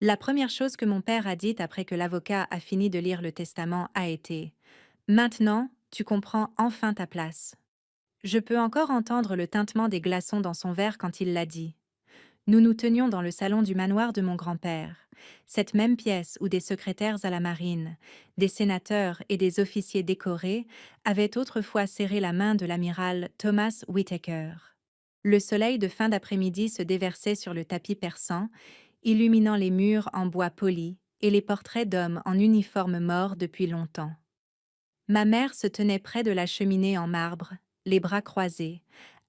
La première chose que mon père a dite après que l'avocat a fini de lire le testament a été: Maintenant, tu comprends enfin ta place. Je peux encore entendre le tintement des glaçons dans son verre quand il l'a dit. Nous nous tenions dans le salon du manoir de mon grand-père, cette même pièce où des secrétaires à la marine, des sénateurs et des officiers décorés avaient autrefois serré la main de l'amiral Thomas Whittaker. Le soleil de fin d'après-midi se déversait sur le tapis persan, illuminant les murs en bois poli et les portraits d'hommes en uniforme morts depuis longtemps. Ma mère se tenait près de la cheminée en marbre, les bras croisés,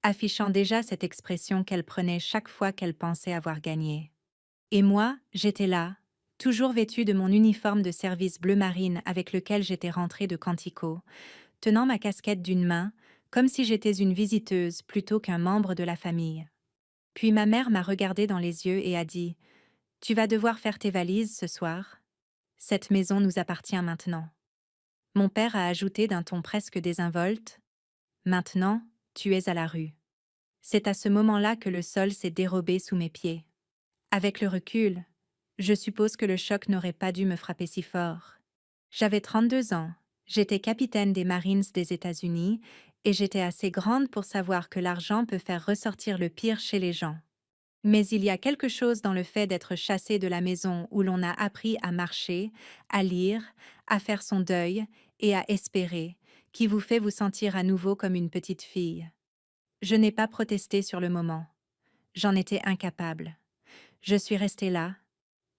affichant déjà cette expression qu'elle prenait chaque fois qu'elle pensait avoir gagné. Et moi, j'étais là, toujours vêtue de mon uniforme de service bleu marine avec lequel j'étais rentrée de Quantico, tenant ma casquette d'une main, comme si j'étais une visiteuse plutôt qu'un membre de la famille. Puis ma mère m'a regardée dans les yeux et a dit: Tu vas devoir faire tes valises ce soir. Cette maison nous appartient maintenant. Mon père a ajouté d'un ton presque désinvolte: Maintenant, tu es à la rue. C'est à ce moment-là que le sol s'est dérobé sous mes pieds. Avec le recul, je suppose que le choc n'aurait pas dû me frapper si fort. J'avais 32 ans, j'étais capitaine des Marines des États-Unis et j'étais assez grande pour savoir que l'argent peut faire ressortir le pire chez les gens. Mais il y a quelque chose dans le fait d'être chassé de la maison où l'on a appris à marcher, à lire, à faire son deuil et à espérer, qui vous fait vous sentir à nouveau comme une petite fille. Je n'ai pas protesté sur le moment. J'en étais incapable. Je suis restée là,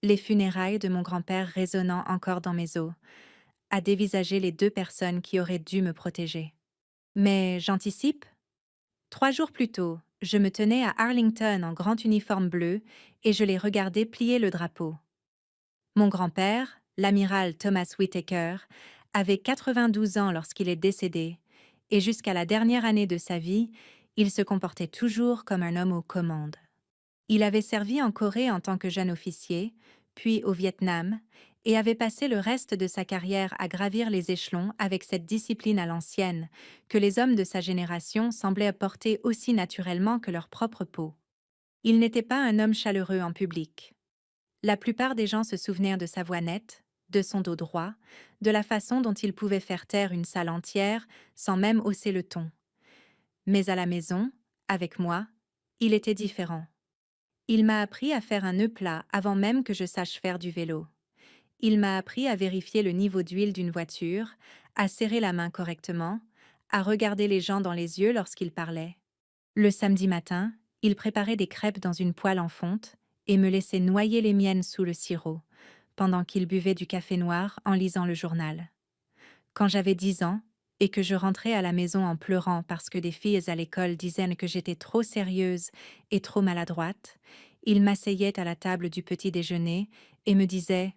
les funérailles de mon grand-père résonnant encore dans mes os, à dévisager les deux personnes qui auraient dû me protéger. Mais j'anticipe. 3 jours plus tôt, je me tenais à Arlington en grand uniforme bleu et je les regardais plier le drapeau. Mon grand-père, l'amiral Thomas Whittaker, avait 92 ans lorsqu'il est décédé, et jusqu'à la dernière année de sa vie, il se comportait toujours comme un homme aux commandes. Il avait servi en Corée en tant que jeune officier, puis au Vietnam, et avait passé le reste de sa carrière à gravir les échelons avec cette discipline à l'ancienne, que les hommes de sa génération semblaient porter aussi naturellement que leur propre peau. Il n'était pas un homme chaleureux en public. La plupart des gens se souvenaient de sa voix nette, de son dos droit, de la façon dont il pouvait faire taire une salle entière sans même hausser le ton. Mais à la maison, avec moi, il était différent. Il m'a appris à faire un nœud plat avant même que je sache faire du vélo. Il m'a appris à vérifier le niveau d'huile d'une voiture, à serrer la main correctement, à regarder les gens dans les yeux lorsqu'ils parlaient. Le samedi matin, il préparait des crêpes dans une poêle en fonte et me laissait noyer les miennes sous le sirop, pendant qu'il buvait du café noir en lisant le journal. Quand j'avais 10 ans, et que je rentrais à la maison en pleurant parce que des filles à l'école disaient que j'étais trop sérieuse et trop maladroite, il m'asseyait à la table du petit déjeuner et me disait: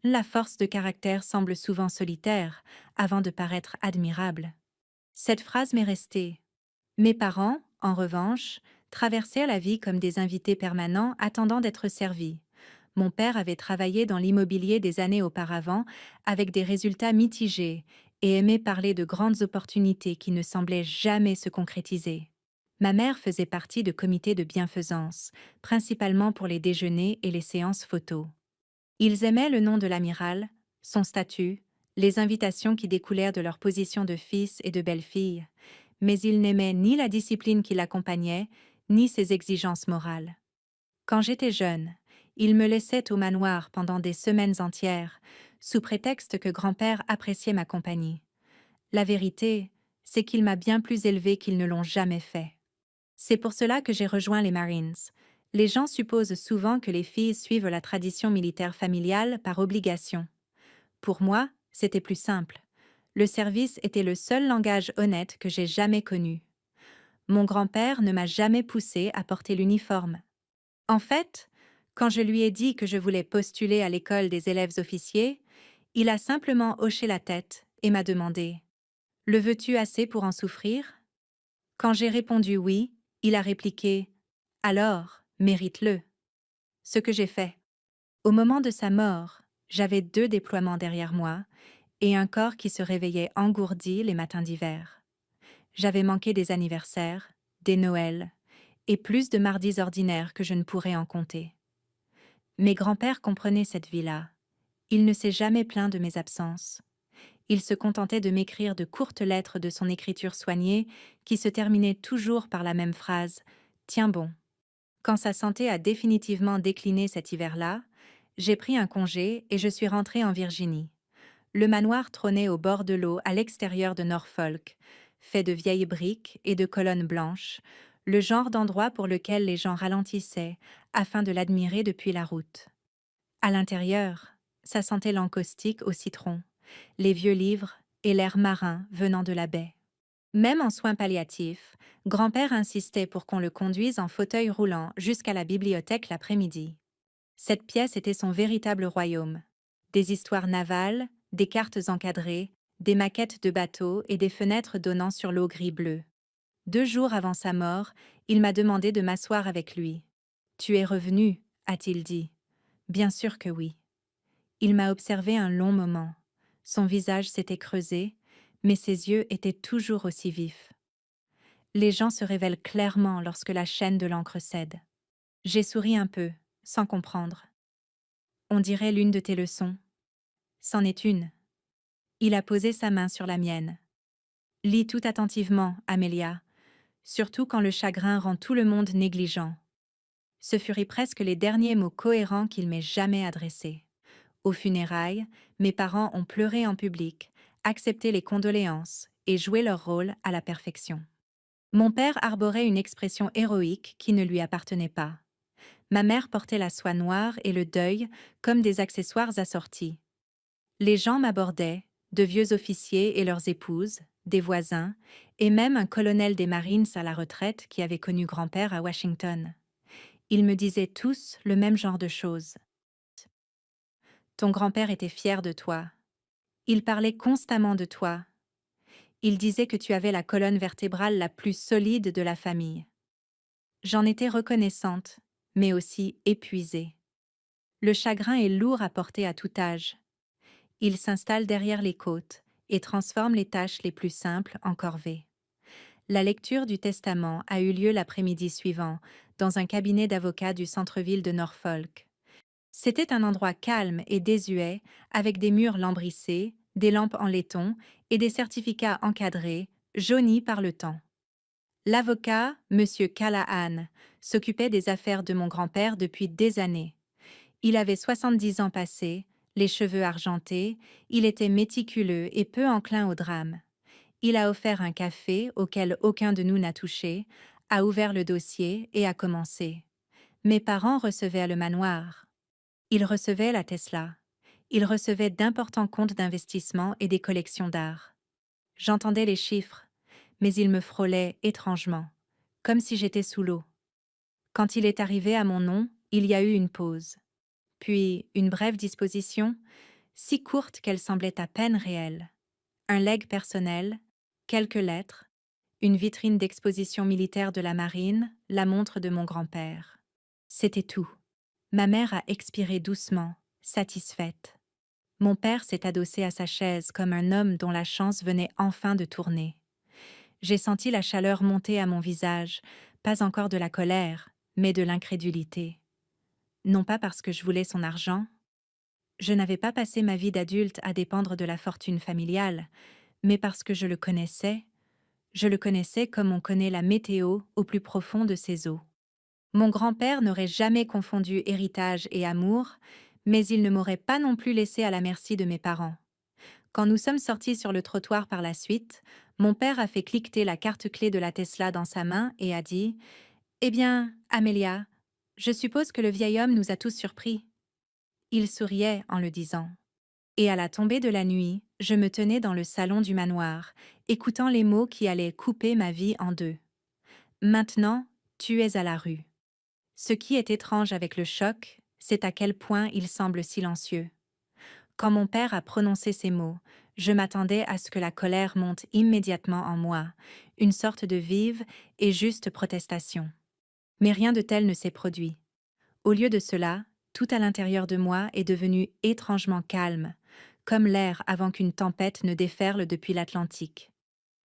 La force de caractère semble souvent solitaire avant de paraître admirable. Cette phrase m'est restée. Mes parents, en revanche, traversaient la vie comme des invités permanents attendant d'être servis. Mon père avait travaillé dans l'immobilier des années auparavant avec des résultats mitigés et aimait parler de grandes opportunités qui ne semblaient jamais se concrétiser. Ma mère faisait partie de comités de bienfaisance, principalement pour les déjeuners et les séances photos. Ils aimaient le nom de l'amiral, son statut, les invitations qui découlèrent de leur position de fils et de belle-fille, mais ils n'aimaient ni la discipline qui l'accompagnait, ni ses exigences morales. Quand j'étais jeune, ils me laissaient au manoir pendant des semaines entières, sous prétexte que grand-père appréciait ma compagnie. La vérité, c'est qu'il m'a bien plus élevée qu'ils ne l'ont jamais fait. C'est pour cela que j'ai rejoint les Marines. Les gens supposent souvent que les filles suivent la tradition militaire familiale par obligation. Pour moi, c'était plus simple. Le service était le seul langage honnête que j'ai jamais connu. Mon grand-père ne m'a jamais poussé à porter l'uniforme. En fait, quand je lui ai dit que je voulais postuler à l'école des élèves officiers, il a simplement hoché la tête et m'a demandé: Le veux-tu assez pour en souffrir? Quand j'ai répondu oui, il a répliqué: Alors, mérite-le. Ce que j'ai fait. Au moment de sa mort, j'avais 2 déploiements derrière moi et un corps qui se réveillait engourdi les matins d'hiver. J'avais manqué des anniversaires, des Noëls et plus de mardis ordinaires que je ne pourrais en compter. Mes grands-pères comprenaient cette vie-là. Il ne s'est jamais plaint de mes absences. Il se contentait de m'écrire de courtes lettres de son écriture soignée qui se terminaient toujours par la même phrase: Tiens bon. Quand sa santé a définitivement décliné cet hiver-là, j'ai pris un congé et je suis rentrée en Virginie. Le manoir trônait au bord de l'eau à l'extérieur de Norfolk, fait de vieilles briques et de colonnes blanches, le genre d'endroit pour lequel les gens ralentissaient afin de l'admirer depuis la route. À l'intérieur, ça sentait l'encaustique au citron, les vieux livres et l'air marin venant de la baie. Même en soins palliatifs, grand-père insistait pour qu'on le conduise en fauteuil roulant jusqu'à la bibliothèque l'après-midi. Cette pièce était son véritable royaume. Des histoires navales, des cartes encadrées, des maquettes de bateaux et des fenêtres donnant sur l'eau gris-bleu. 2 jours avant sa mort, il m'a demandé de m'asseoir avec lui. « Tu es revenu » a-t-il dit. « Bien sûr que oui. » Il m'a observé un long moment. Son visage s'était creusé, mais ses yeux étaient toujours aussi vifs. Les gens se révèlent clairement lorsque la chaîne de l'encre cède. J'ai souri un peu, sans comprendre. On dirait l'une de tes leçons. C'en est une. Il a posé sa main sur la mienne. Lis tout attentivement, Amelia, surtout quand le chagrin rend tout le monde négligent. Ce furent presque les derniers mots cohérents qu'il m'ait jamais adressés. Aux funérailles, mes parents ont pleuré en public, accepté les condoléances et joué leur rôle à la perfection. Mon père arborait une expression héroïque qui ne lui appartenait pas. Ma mère portait la soie noire et le deuil comme des accessoires assortis. Les gens m'abordaient, de vieux officiers et leurs épouses, des voisins, et même un colonel des Marines à la retraite qui avait connu grand-père à Washington. Ils me disaient tous le même genre de choses. Ton grand-père était fier de toi. Il parlait constamment de toi. Il disait que tu avais la colonne vertébrale la plus solide de la famille. J'en étais reconnaissante, mais aussi épuisée. Le chagrin est lourd à porter à tout âge. Il s'installe derrière les côtes et transforme les tâches les plus simples en corvées. La lecture du testament a eu lieu l'après-midi suivant, dans un cabinet d'avocats du centre-ville de Norfolk. C'était un endroit calme et désuet, avec des murs lambrissés, des lampes en laiton et des certificats encadrés, jaunis par le temps. L'avocat, M. Callahan, s'occupait des affaires de mon grand-père depuis des années. Il avait 70 ans passés, les cheveux argentés, il était méticuleux et peu enclin au drame. Il a offert un café auquel aucun de nous n'a touché, a ouvert le dossier et a commencé. Mes parents recevaient le manoir. Ils recevaient la Tesla. Ils recevaient d'importants comptes d'investissement et des collections d'art. J'entendais les chiffres, mais ils me frôlaient étrangement, comme si j'étais sous l'eau. Quand il est arrivé à mon nom, il y a eu une pause. Puis une brève disposition, si courte qu'elle semblait à peine réelle. Un legs personnel, quelques lettres, une vitrine d'exposition militaire de la marine, la montre de mon grand-père. C'était tout. Ma mère a expiré doucement, satisfaite. Mon père s'est adossé à sa chaise comme un homme dont la chance venait enfin de tourner. J'ai senti la chaleur monter à mon visage, pas encore de la colère, mais de l'incrédulité. Non pas parce que je voulais son argent. Je n'avais pas passé ma vie d'adulte à dépendre de la fortune familiale, mais parce que je le connaissais. Je le connaissais comme on connaît la météo au plus profond de ses eaux. Mon grand-père n'aurait jamais confondu héritage et amour, mais il ne m'aurait pas non plus laissé à la merci de mes parents. Quand nous sommes sortis sur le trottoir par la suite, mon père a fait cliqueter la carte-clé de la Tesla dans sa main et a dit « Eh bien, Amelia, je suppose que le vieil homme nous a tous surpris. » Il souriait en le disant. Et à la tombée de la nuit, je me tenais dans le salon du manoir, écoutant les mots qui allaient couper ma vie en deux. Maintenant, tu es à la rue. Ce qui est étrange avec le choc, c'est à quel point il semble silencieux. Quand mon père a prononcé ces mots, je m'attendais à ce que la colère monte immédiatement en moi, une sorte de vive et juste protestation. Mais rien de tel ne s'est produit. Au lieu de cela, tout à l'intérieur de moi est devenu étrangement calme, comme l'air avant qu'une tempête ne déferle depuis l'Atlantique.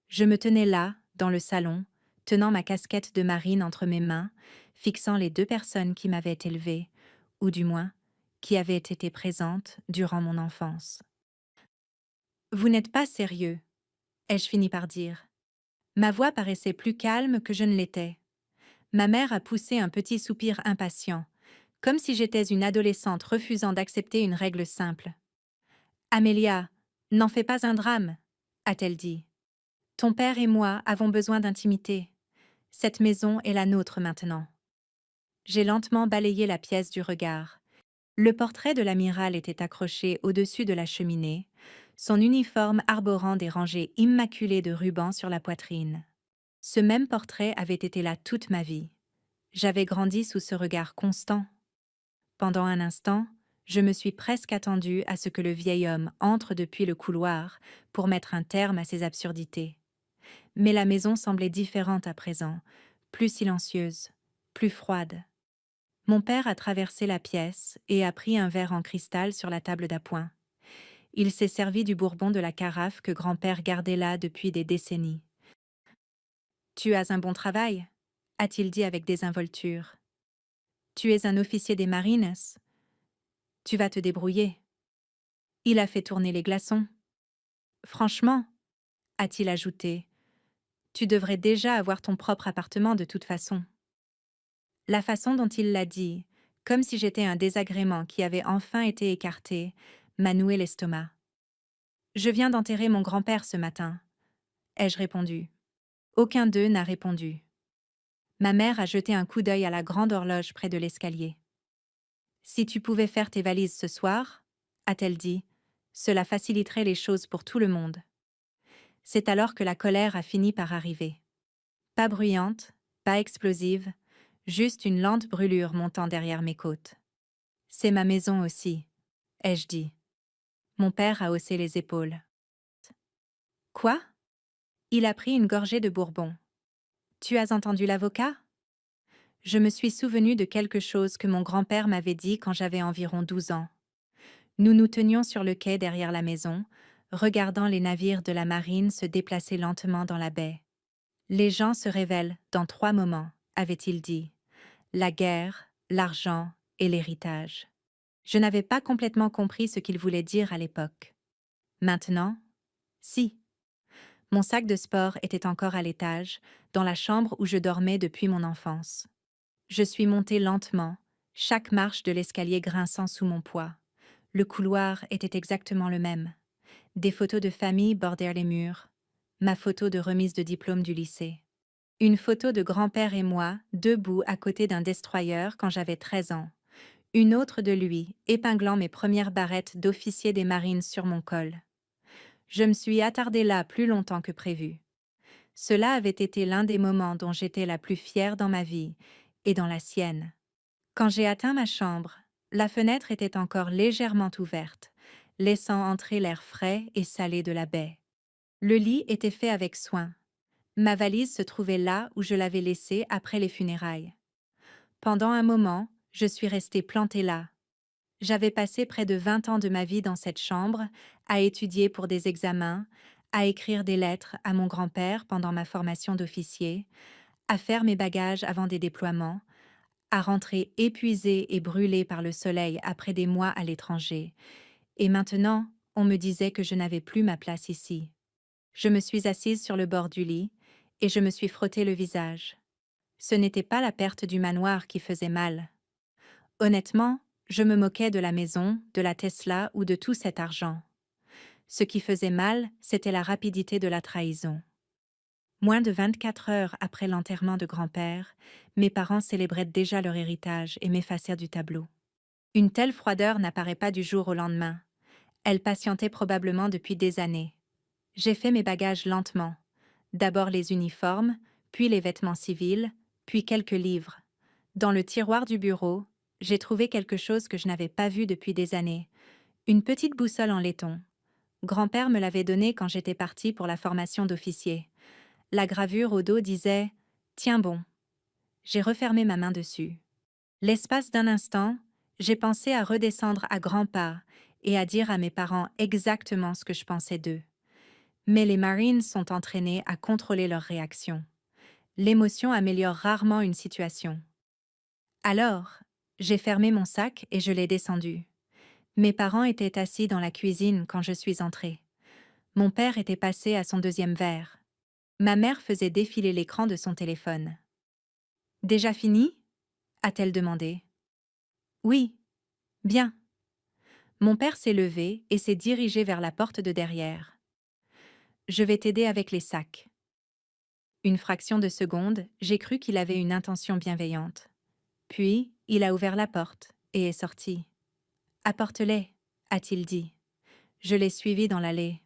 Je me tenais là, dans le salon, tenant ma casquette de marine entre mes mains, fixant les 2 personnes qui m'avaient élevée, ou du moins, qui avait été présente durant mon enfance. Vous n'êtes pas sérieux, ai-je fini par dire. Ma voix paraissait plus calme que je ne l'étais. Ma mère a poussé un petit soupir impatient, comme si j'étais une adolescente refusant d'accepter une règle simple. Amélia, n'en fais pas un drame, a-t-elle dit. Ton père et moi avons besoin d'intimité. Cette maison est la nôtre maintenant. J'ai lentement balayé la pièce du regard. Le portrait de l'amiral était accroché au-dessus de la cheminée, son uniforme arborant des rangées immaculées de rubans sur la poitrine. Ce même portrait avait été là toute ma vie. J'avais grandi sous ce regard constant. Pendant un instant, je me suis presque attendue à ce que le vieil homme entre depuis le couloir pour mettre un terme à ces absurdités. Mais la maison semblait différente à présent, plus silencieuse, plus froide. Mon père a traversé la pièce et a pris un verre en cristal sur la table d'appoint. Il s'est servi du bourbon de la carafe que grand-père gardait là depuis des décennies. « Tu as un bon travail ?» a-t-il dit avec désinvolture. « Tu es un officier des Marines. Tu vas te débrouiller. » Il a fait tourner les glaçons. « Franchement, » a-t-il ajouté, « tu devrais déjà avoir ton propre appartement de toute façon. » La façon dont il l'a dit, comme si j'étais un désagrément qui avait enfin été écarté, m'a noué l'estomac. « Je viens d'enterrer mon grand-père ce matin, » ai-je répondu. Aucun d'eux n'a répondu. Ma mère a jeté un coup d'œil à la grande horloge près de l'escalier. « Si tu pouvais faire tes valises ce soir, » a-t-elle dit, « cela faciliterait les choses pour tout le monde. » C'est alors que la colère a fini par arriver. Pas bruyante, pas explosive, juste une lente brûlure montant derrière mes côtes. « C'est ma maison aussi, » ai-je dit. Mon père a haussé les épaules. « Quoi ?» Il a pris une gorgée de bourbon. « Tu as entendu l'avocat ?» Je me suis souvenu de quelque chose que mon grand-père m'avait dit quand j'avais environ 12 ans. Nous nous tenions sur le quai derrière la maison, regardant les navires de la marine se déplacer lentement dans la baie. « Les gens se révèlent dans 3 moments, » avait-il dit. La guerre, l'argent et l'héritage. Je n'avais pas complètement compris ce qu'il voulait dire à l'époque. Maintenant, si. Mon sac de sport était encore à l'étage, dans la chambre où je dormais depuis mon enfance. Je suis montée lentement, chaque marche de l'escalier grinçant sous mon poids. Le couloir était exactement le même. Des photos de famille bordèrent les murs. Ma photo de remise de diplôme du lycée. Une photo de grand-père et moi, debout à côté d'un destroyer quand j'avais 13 ans. Une autre de lui, épinglant mes premières barrettes d'officier des marines sur mon col. Je me suis attardée là plus longtemps que prévu. Cela avait été l'un des moments dont j'étais la plus fière dans ma vie, et dans la sienne. Quand j'ai atteint ma chambre, la fenêtre était encore légèrement ouverte, laissant entrer l'air frais et salé de la baie. Le lit était fait avec soin. Ma valise se trouvait là où je l'avais laissée après les funérailles. Pendant un moment, je suis restée plantée là. J'avais passé près de 20 ans de ma vie dans cette chambre, à étudier pour des examens, à écrire des lettres à mon grand-père pendant ma formation d'officier, à faire mes bagages avant des déploiements, à rentrer épuisée et brûlée par le soleil après des mois à l'étranger. Et maintenant, on me disait que je n'avais plus ma place ici. Je me suis assise sur le bord du lit et je me suis frotté le visage. Ce n'était pas la perte du manoir qui faisait mal. Honnêtement, je me moquais de la maison, de la Tesla ou de tout cet argent. Ce qui faisait mal, c'était la rapidité de la trahison. Moins de 24 heures après l'enterrement de grand-père, mes parents célébraient déjà leur héritage et m'effacèrent du tableau. Une telle froideur n'apparaît pas du jour au lendemain. Elle patientait probablement depuis des années. J'ai fait mes bagages lentement. D'abord les uniformes, puis les vêtements civils, puis quelques livres. Dans le tiroir du bureau, j'ai trouvé quelque chose que je n'avais pas vu depuis des années. Une petite boussole en laiton. Grand-père me l'avait donnée quand j'étais partie pour la formation d'officier. La gravure au dos disait « Tiens bon ». J'ai refermé ma main dessus. L'espace d'un instant, j'ai pensé à redescendre à grands pas et à dire à mes parents exactement ce que je pensais d'eux. Mais les Marines sont entraînés à contrôler leurs réactions. L'émotion améliore rarement une situation. Alors, j'ai fermé mon sac et je l'ai descendu. Mes parents étaient assis dans la cuisine quand je suis entrée. Mon père était passé à son deuxième verre. Ma mère faisait défiler l'écran de son téléphone. Déjà fini? A-t-elle demandé. Oui, bien. Mon père s'est levé et s'est dirigé vers la porte de derrière. Je vais t'aider avec les sacs. Une fraction de seconde, j'ai cru qu'il avait une intention bienveillante. Puis, il a ouvert la porte et est sorti. Apporte-les, a-t-il dit. Je l'ai suivi dans l'allée.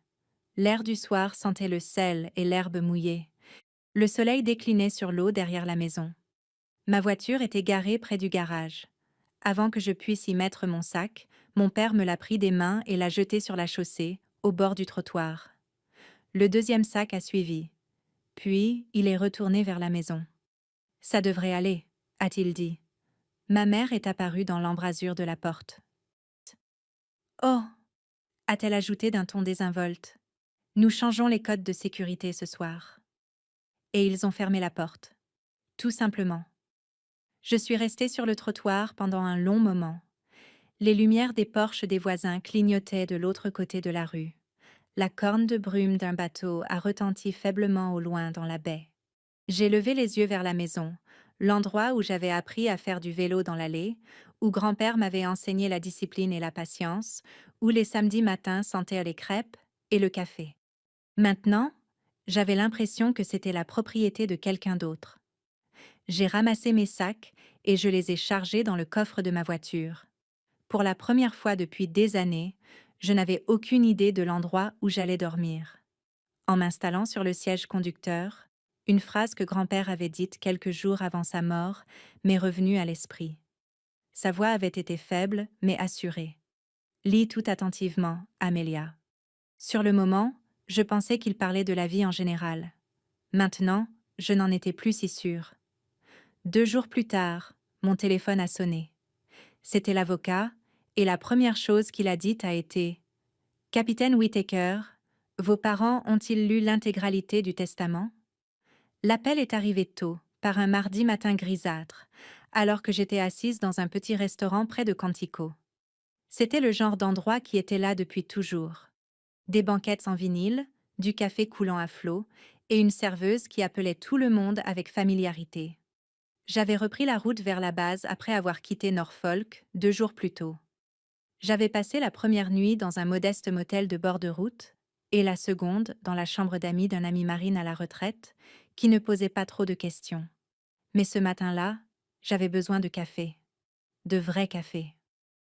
L'air du soir sentait le sel et l'herbe mouillée. Le soleil déclinait sur l'eau derrière la maison. Ma voiture était garée près du garage. Avant que je puisse y mettre mon sac, mon père me l'a pris des mains et l'a jeté sur la chaussée, au bord du trottoir. Le deuxième sac a suivi. Puis, il est retourné vers la maison. Ça devrait aller, a-t-il dit. Ma mère est apparue dans l'embrasure de la porte. Oh, a-t-elle ajouté d'un ton désinvolte. Nous changeons les codes de sécurité ce soir. Et ils ont fermé la porte. Tout simplement. Je suis restée sur le trottoir pendant un long moment. Les lumières des porches des voisins clignotaient de l'autre côté de la rue. La corne de brume d'un bateau a retenti faiblement au loin dans la baie. J'ai levé les yeux vers la maison, l'endroit où j'avais appris à faire du vélo dans l'allée, où grand-père m'avait enseigné la discipline et la patience, où les samedis matins sentaient les crêpes et le café. Maintenant, j'avais l'impression que c'était la propriété de quelqu'un d'autre. J'ai ramassé mes sacs et je les ai chargés dans le coffre de ma voiture. Pour la première fois depuis des années, je n'avais aucune idée de l'endroit où j'allais dormir. En m'installant sur le siège conducteur, une phrase que grand-père avait dite quelques jours avant sa mort m'est revenue à l'esprit. Sa voix avait été faible, mais assurée. Lis tout attentivement, Amelia. Sur le moment, je pensais qu'il parlait de la vie en général. Maintenant, je n'en étais plus si sûre. 2 jours plus tard, mon téléphone a sonné. C'était l'avocat, et la première chose qu'il a dite a été « Capitaine Whittaker, vos parents ont-ils lu l'intégralité du testament ?» L'appel est arrivé tôt, par un mardi matin grisâtre, alors que j'étais assise dans un petit restaurant près de Quantico. C'était le genre d'endroit qui était là depuis toujours. Des banquettes en vinyle, du café coulant à flot, et une serveuse qui appelait tout le monde avec familiarité. J'avais repris la route vers la base après avoir quitté Norfolk 2 jours plus tôt. J'avais passé la première nuit dans un modeste motel de bord de route, et la seconde dans la chambre d'amis d'un ami marine à la retraite, qui ne posait pas trop de questions. Mais ce matin-là, j'avais besoin de café. De vrai café.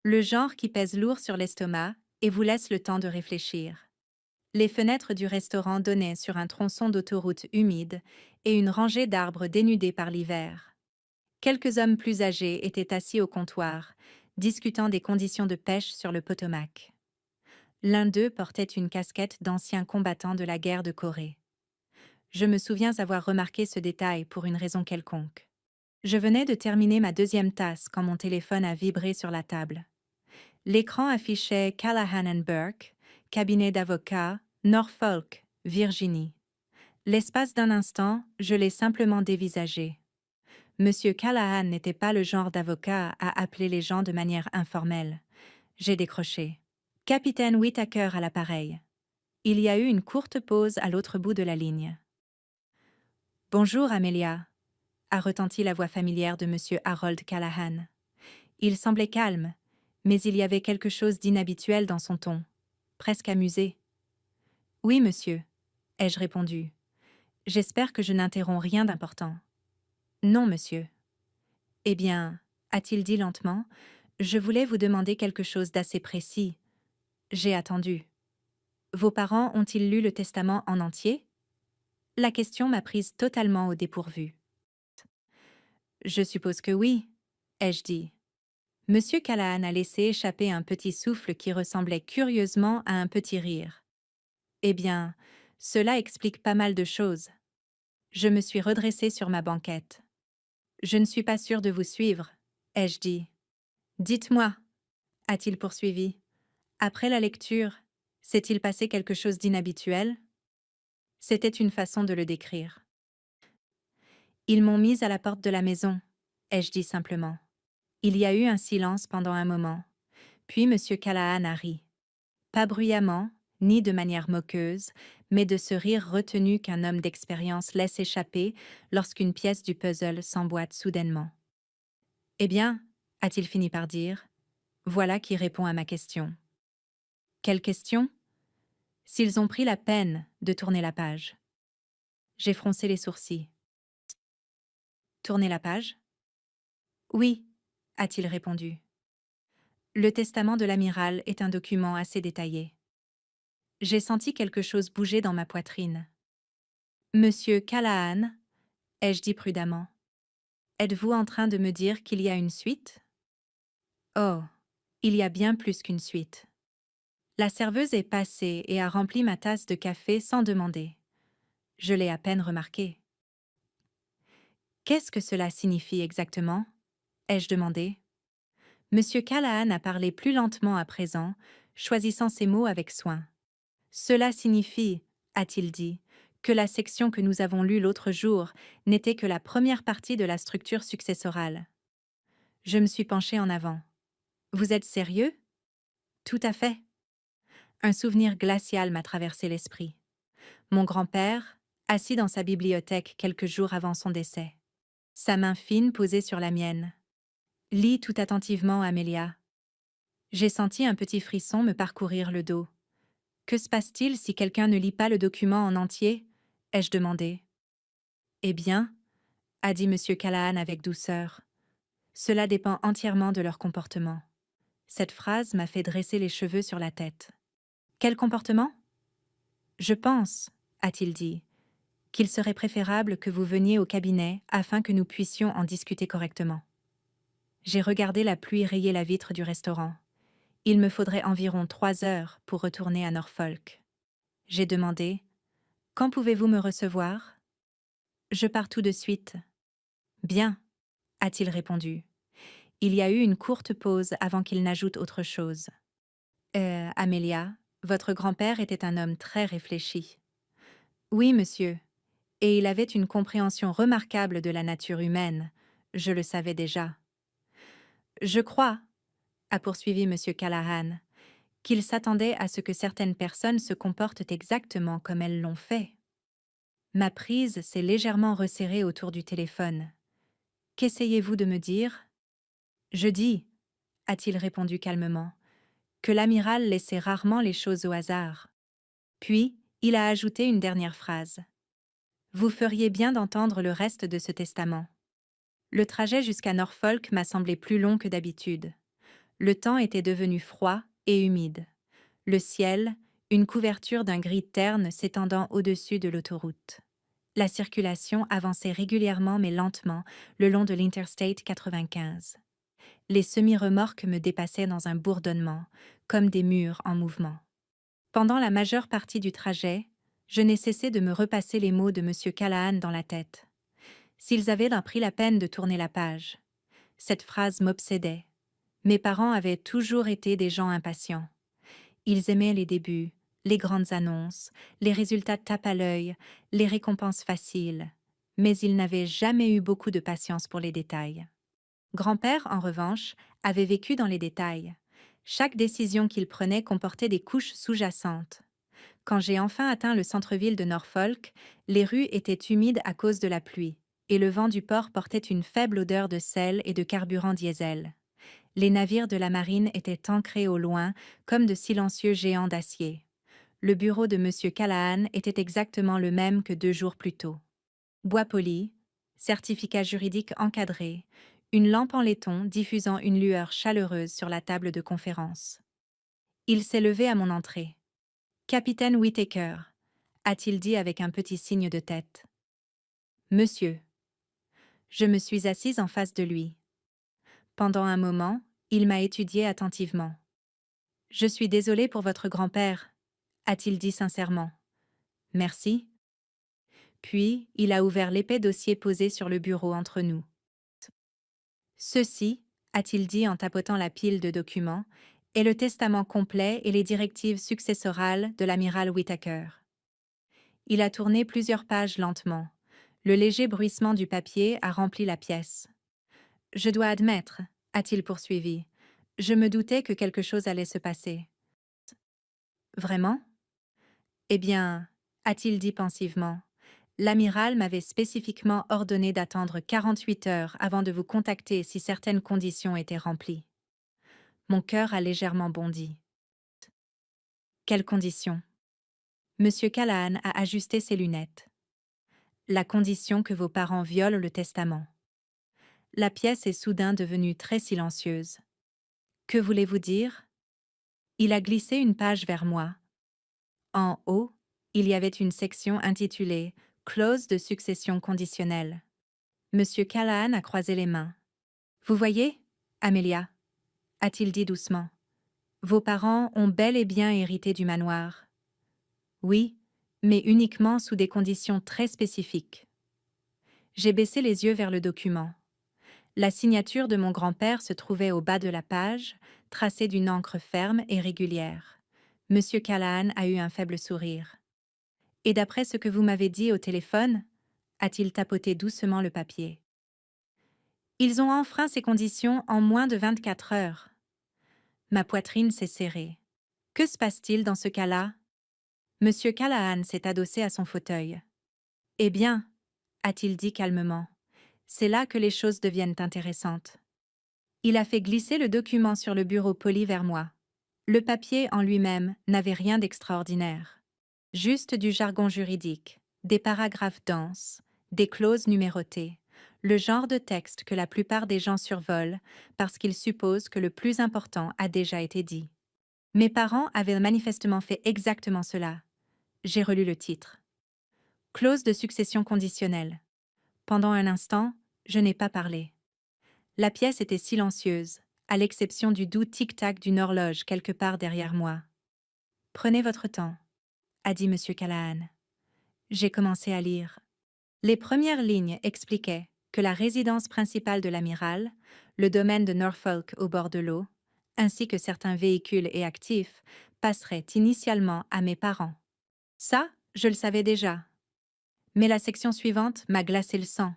Le genre qui pèse lourd sur l'estomac et vous laisse le temps de réfléchir. Les fenêtres du restaurant donnaient sur un tronçon d'autoroute humide et une rangée d'arbres dénudés par l'hiver. Quelques hommes plus âgés étaient assis au comptoir, discutant des conditions de pêche sur le Potomac. L'un d'eux portait une casquette d'ancien combattant de la guerre de Corée. Je me souviens avoir remarqué ce détail pour une raison quelconque. Je venais de terminer ma deuxième tasse quand mon téléphone a vibré sur la table. L'écran affichait Callahan & Burke, cabinet d'avocats, Norfolk, Virginie. L'espace d'un instant, je l'ai simplement dévisagé. Monsieur Callahan n'était pas le genre d'avocat à appeler les gens de manière informelle. J'ai décroché. Capitaine Whittaker à l'appareil. Il y a eu une courte pause à l'autre bout de la ligne. Bonjour, Amelia, a retenti la voix familière de Monsieur Harold Callahan. Il semblait calme, mais il y avait quelque chose d'inhabituel dans son ton, presque amusé. Oui, monsieur, ai-je répondu. J'espère que je n'interromps rien d'important. Non, monsieur. Eh bien, a-t-il dit lentement, je voulais vous demander quelque chose d'assez précis. J'ai attendu. Vos parents ont-ils lu le testament en entier? La question m'a prise totalement au dépourvu. Je suppose que oui, ai-je dit. Monsieur Callahan a laissé échapper un petit souffle qui ressemblait curieusement à un petit rire. Eh bien, cela explique pas mal de choses. Je me suis redressée sur ma banquette. Je ne suis pas sûre de vous suivre, ai-je dit. Dites-moi, a-t-il poursuivi. Après la lecture, s'est-il passé quelque chose d'inhabituel? C'était une façon de le décrire. Ils m'ont mise à la porte de la maison, ai-je dit simplement. Il y a eu un silence pendant un moment. Puis M. Callahan a ri. Pas bruyamment, ni de manière moqueuse, mais de ce rire retenu qu'un homme d'expérience laisse échapper lorsqu'une pièce du puzzle s'emboîte soudainement. Eh bien, a-t-il fini par dire, voilà qui répond à ma question. Quelle question? S'ils ont pris la peine de tourner la page. J'ai froncé les sourcils. Tourner la page? Oui, a-t-il répondu. Le testament de l'amiral est un document assez détaillé. J'ai senti quelque chose bouger dans ma poitrine. Monsieur Callahan, ai-je dit prudemment, êtes-vous en train de me dire qu'il y a une suite? Oh, il y a bien plus qu'une suite. La serveuse est passée et a rempli ma tasse de café sans demander. Je l'ai à peine remarqué. Qu'est-ce que cela signifie exactement? Ai-je demandé. Monsieur Callahan a parlé plus lentement à présent, choisissant ses mots avec soin. Cela signifie, a-t-il dit, que la section que nous avons lue l'autre jour n'était que la première partie de la structure successorale. Je me suis penchée en avant. Vous êtes sérieux? Tout à fait. Un souvenir glacial m'a traversé l'esprit. Mon grand-père, assis dans sa bibliothèque quelques jours avant son décès. Sa main fine posée sur la mienne. Lis tout attentivement, Amelia. J'ai senti un petit frisson me parcourir le dos. Que se passe-t-il si quelqu'un ne lit pas le document en entier? Ai-je demandé. Eh bien, a dit M. Callahan avec douceur, cela dépend entièrement de leur comportement. Cette phrase m'a fait dresser les cheveux sur la tête. Quel comportement? Je pense, a-t-il dit, qu'il serait préférable que vous veniez au cabinet afin que nous puissions en discuter correctement. J'ai regardé la pluie rayer la vitre du restaurant. Il me faudrait environ 3 heures pour retourner à Norfolk. J'ai demandé « Quand pouvez-vous me recevoir ?» Je pars tout de suite. Bien, a-t-il répondu. Il y a eu une courte pause avant qu'il n'ajoute autre chose. Amelia, votre grand-père était un homme très réfléchi. Oui, monsieur, et il avait une compréhension remarquable de la nature humaine. Je le savais déjà. Je crois, a poursuivi M. Callahan, qu'il s'attendait à ce que certaines personnes se comportent exactement comme elles l'ont fait. Ma prise s'est légèrement resserrée autour du téléphone. Qu'essayez-vous de me dire? Je dis, a-t-il répondu calmement, que l'amiral laissait rarement les choses au hasard. Puis, il a ajouté une dernière phrase. Vous feriez bien d'entendre le reste de ce testament. Le trajet jusqu'à Norfolk m'a semblé plus long que d'habitude. Le temps était devenu froid et humide. Le ciel, une couverture d'un gris terne s'étendant au-dessus de l'autoroute. La circulation avançait régulièrement mais lentement le long de l'Interstate 95. Les semi-remorques me dépassaient dans un bourdonnement, comme des murs en mouvement. Pendant la majeure partie du trajet, je n'ai cessé de me repasser les mots de M. Callahan dans la tête. S'ils avaient pris la peine de tourner la page. Cette phrase m'obsédait. Mes parents avaient toujours été des gens impatients. Ils aimaient les débuts, les grandes annonces, les résultats tape à l'œil, les récompenses faciles. Mais ils n'avaient jamais eu beaucoup de patience pour les détails. Grand-père, en revanche, avait vécu dans les détails. Chaque décision qu'il prenait comportait des couches sous-jacentes. Quand j'ai enfin atteint le centre-ville de Norfolk, les rues étaient humides à cause de la pluie, et le vent du port portait une faible odeur de sel et de carburant diesel. Les navires de la marine étaient ancrés au loin, comme de silencieux géants d'acier. Le bureau de M. Callahan était exactement le même que 2 jours plus tôt. Bois poli, certificat juridique encadré, une lampe en laiton diffusant une lueur chaleureuse sur la table de conférence. Il s'est levé à mon entrée. « Capitaine Whittaker », a-t-il dit avec un petit signe de tête. « Monsieur ». Je me suis assise en face de lui. Pendant un moment, il m'a étudiée attentivement. « Je suis désolé pour votre grand-père », a-t-il dit sincèrement. « Merci. » Puis, il a ouvert l'épais dossier posé sur le bureau entre nous. « Ceci, » a-t-il dit en tapotant la pile de documents, « est le testament complet et les directives successorales de l'amiral Whittaker. » Il a tourné plusieurs pages lentement. Le léger bruissement du papier a rempli la pièce. « Je dois admettre, » a-t-il poursuivi, Je me doutais que quelque chose allait se passer. Vraiment? Eh bien, a-t-il dit pensivement, l'amiral m'avait spécifiquement ordonné d'attendre 48 heures avant de vous contacter si certaines conditions étaient remplies. Mon cœur a légèrement bondi. Quelles conditions? Monsieur Callahan a ajusté ses lunettes. La condition que vos parents violent le testament. La pièce est soudain devenue très silencieuse. Que voulez-vous dire? Il a glissé une page vers moi. En haut, il y avait une section intitulée Clause de succession conditionnelle. Monsieur Callahan a croisé les mains. Vous voyez, Amelia, a-t-il dit doucement. Vos parents ont bel et bien hérité du manoir. Oui, mais uniquement sous des conditions très spécifiques. J'ai baissé les yeux vers le document. La signature de mon grand-père se trouvait au bas de la page, tracée d'une encre ferme et régulière. Monsieur Callahan a eu un faible sourire. Et d'après ce que vous m'avez dit au téléphone, a-t-il tapoté doucement le papier. Ils ont enfreint ces conditions en moins de 24 heures. Ma poitrine s'est serrée. Que se passe-t-il dans ce cas-là? Monsieur Callahan s'est adossé à son fauteuil. Eh bien, a-t-il dit calmement, c'est là que les choses deviennent intéressantes. Il a fait glisser le document sur le bureau poli vers moi. Le papier en lui-même n'avait rien d'extraordinaire. Juste du jargon juridique, des paragraphes denses, des clauses numérotées, le genre de texte que la plupart des gens survolent parce qu'ils supposent que le plus important a déjà été dit. Mes parents avaient manifestement fait exactement cela. J'ai relu le titre. Clause de succession conditionnelle. Pendant un instant, je n'ai pas parlé. La pièce était silencieuse, à l'exception du doux tic-tac d'une horloge quelque part derrière moi. Prenez votre temps, a dit M. Callahan. J'ai commencé à lire. Les premières lignes expliquaient que la résidence principale de l'amiral, le domaine de Norfolk au bord de l'eau, ainsi que certains véhicules et actifs, passeraient initialement à mes parents. Ça, je le savais déjà. Mais la section suivante m'a glacé le sang.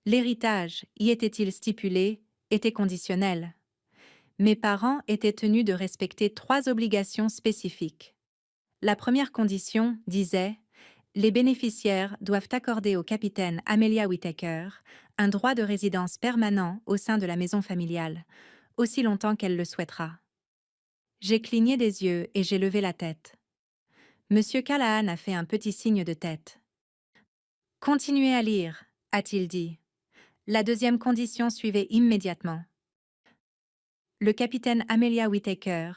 L'héritage, y était-il stipulé, était conditionnel. Mes parents étaient tenus de respecter 3 obligations spécifiques. La première condition disait « Les bénéficiaires doivent accorder au capitaine Amelia Whittaker un droit de résidence permanent au sein de la maison familiale, aussi longtemps qu'elle le souhaitera. » J'ai cligné des yeux et j'ai levé la tête. Monsieur Callahan a fait un petit signe de tête. « Continuez à lire, a-t-il dit. La deuxième condition suivait immédiatement. Le capitaine Amelia Whittaker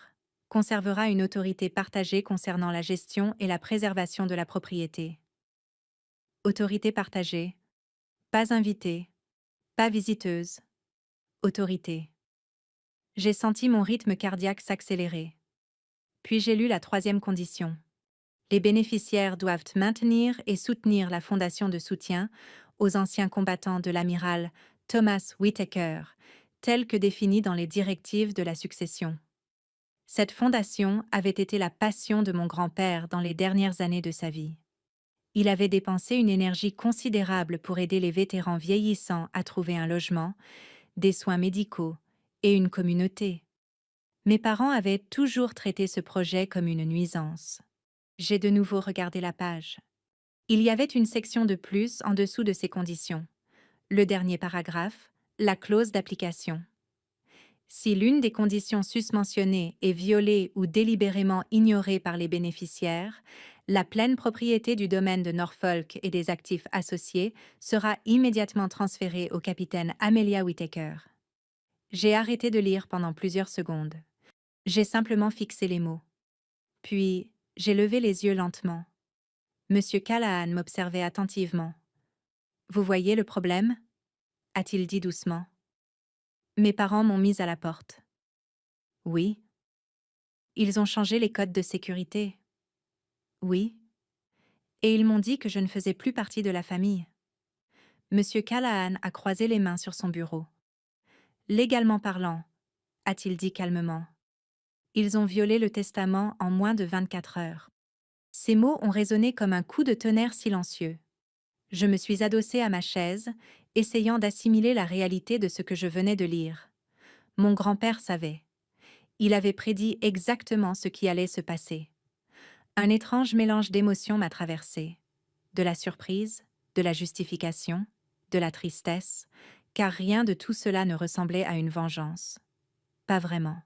conservera une autorité partagée concernant la gestion et la préservation de la propriété. Autorité partagée. Pas invitée. Pas visiteuse. Autorité. J'ai senti mon rythme cardiaque s'accélérer. Puis j'ai lu la troisième condition. Les bénéficiaires doivent maintenir et soutenir la fondation de soutien aux anciens combattants de l'amiral Thomas Whittaker, telle que définie dans les directives de la succession. Cette fondation avait été la passion de mon grand-père dans les dernières années de sa vie. Il avait dépensé une énergie considérable pour aider les vétérans vieillissants à trouver un logement, des soins médicaux et une communauté. Mes parents avaient toujours traité ce projet comme une nuisance. J'ai de nouveau regardé la page. Il y avait une section de plus en dessous de ces conditions. Le dernier paragraphe, la clause d'application. Si l'une des conditions susmentionnées est violée ou délibérément ignorée par les bénéficiaires, la pleine propriété du domaine de Norfolk et des actifs associés sera immédiatement transférée au capitaine Amelia Whittaker. J'ai arrêté de lire pendant plusieurs secondes. J'ai simplement fixé les mots. Puis, j'ai levé les yeux lentement. Monsieur Callahan m'observait attentivement. « Vous voyez le problème » a-t-il dit doucement. Mes parents m'ont mise à la porte. Oui. Ils ont changé les codes de sécurité. Oui. Et ils m'ont dit que je ne faisais plus partie de la famille. Monsieur Callahan a croisé les mains sur son bureau. Légalement parlant, a-t-il dit calmement, ils ont violé le testament en moins de 24 heures. Ces mots ont résonné comme un coup de tonnerre silencieux. Je me suis adossée à ma chaise, essayant d'assimiler la réalité de ce que je venais de lire. Mon grand-père savait. Il avait prédit exactement ce qui allait se passer. Un étrange mélange d'émotions m'a traversé. De la surprise, de la justification, de la tristesse, car rien de tout cela ne ressemblait à une vengeance. Pas vraiment.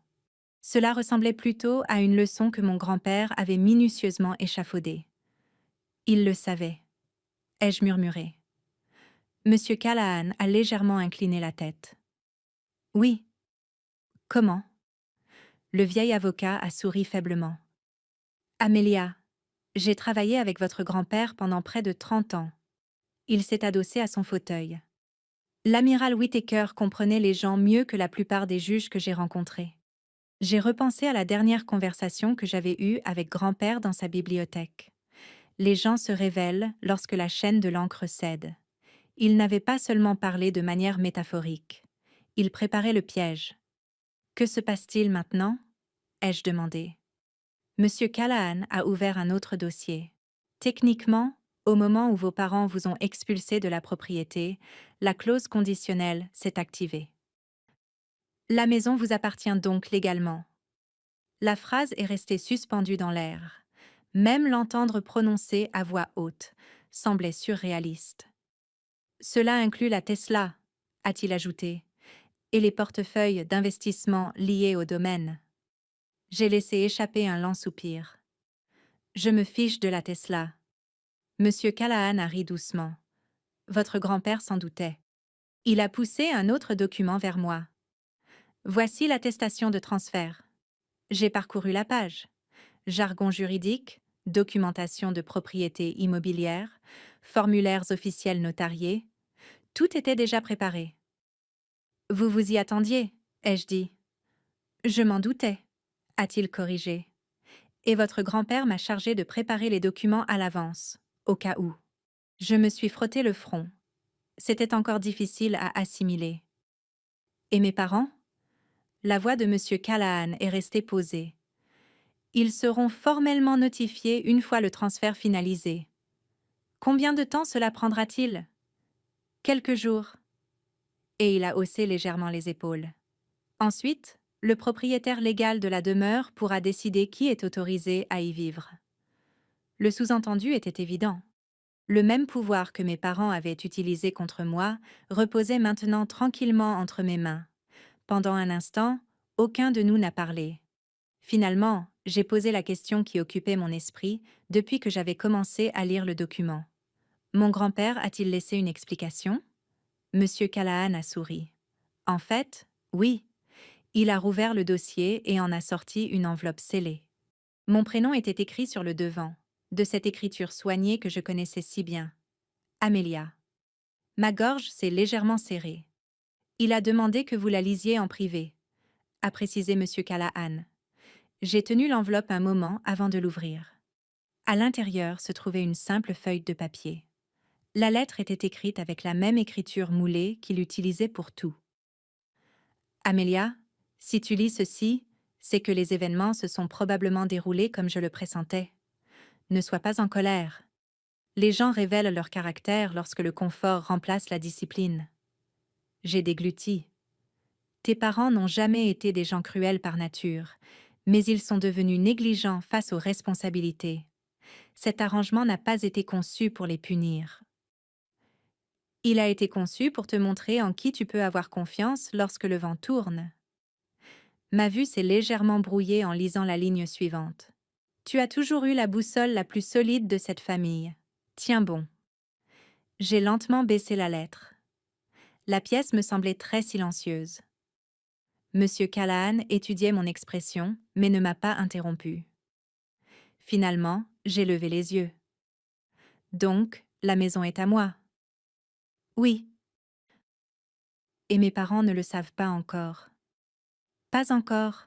Cela ressemblait plutôt à une leçon que mon grand-père avait minutieusement échafaudée. Il le savait. Ai-je murmuré. Monsieur Callahan a légèrement incliné la tête. Oui. Comment? Le vieil avocat a souri faiblement. Amelia, j'ai travaillé avec votre grand-père pendant près de 30 ans. Il s'est adossé à son fauteuil. L'amiral Whittaker comprenait les gens mieux que la plupart des juges que j'ai rencontrés. J'ai repensé à la dernière conversation que j'avais eue avec grand-père dans sa bibliothèque. Les gens se révèlent lorsque la chaîne de l'encre cède. Il n'avait pas seulement parlé de manière métaphorique. Il préparait le piège. Que se passe-t-il maintenant? Ai-je demandé. Monsieur Callahan a ouvert un autre dossier. Techniquement, au moment où vos parents vous ont expulsé de la propriété, la clause conditionnelle s'est activée. La maison vous appartient donc légalement. La phrase est restée suspendue dans l'air. Même l'entendre prononcer à voix haute semblait surréaliste. Cela inclut la Tesla, a-t-il ajouté, et les portefeuilles d'investissement liés au domaine. J'ai laissé échapper un lent soupir. Je me fiche de la Tesla. Monsieur Callahan a ri doucement. Votre grand-père s'en doutait. Il a poussé un autre document vers moi. Voici l'attestation de transfert. J'ai parcouru la page. Jargon juridique, documentation de propriété immobilière, formulaires officiels notariés. Tout était déjà préparé. Vous vous y attendiez, ai-je dit. Je m'en doutais, a-t-il corrigé. Et votre grand-père m'a chargé de préparer les documents à l'avance, au cas où. Je me suis frotté le front. C'était encore difficile à assimiler. Et mes parents? La voix de M. Callahan est restée posée. Ils seront formellement notifiés une fois le transfert finalisé. Combien de temps cela prendra-t-il? Quelques jours. Et il a haussé légèrement les épaules. Ensuite, le propriétaire légal de la demeure pourra décider qui est autorisé à y vivre. Le sous-entendu était évident. Le même pouvoir que mes parents avaient utilisé contre moi reposait maintenant tranquillement entre mes mains. Pendant un instant, aucun de nous n'a parlé. Finalement, j'ai posé la question qui occupait mon esprit depuis que j'avais commencé à lire le document. Mon grand-père a-t-il laissé une explication? Monsieur Callahan a souri. En fait, oui. Il a rouvert le dossier et en a sorti une enveloppe scellée. Mon prénom était écrit sur le devant, de cette écriture soignée que je connaissais si bien. Amelia. Ma gorge s'est légèrement serrée. Il a demandé que vous la lisiez en privé, a précisé Monsieur Callahan. J'ai tenu l'enveloppe un moment avant de l'ouvrir. À l'intérieur se trouvait une simple feuille de papier. La lettre était écrite avec la même écriture moulée qu'il utilisait pour tout. Amelia, si tu lis ceci, c'est que les événements se sont probablement déroulés comme je le pressentais. Ne sois pas en colère. Les gens révèlent leur caractère lorsque le confort remplace la discipline. J'ai dégluti. Tes parents n'ont jamais été des gens cruels par nature, mais ils sont devenus négligents face aux responsabilités. Cet arrangement n'a pas été conçu pour les punir. Il a été conçu pour te montrer en qui tu peux avoir confiance lorsque le vent tourne. Ma vue s'est légèrement brouillée en lisant la ligne suivante. Tu as toujours eu la boussole la plus solide de cette famille. Tiens bon. J'ai lentement baissé la lettre. La pièce me semblait très silencieuse. Monsieur Callahan étudiait mon expression, mais ne m'a pas interrompu. Finalement, j'ai levé les yeux. Donc, la maison est à moi. Oui. Et mes parents ne le savent pas encore. Pas encore.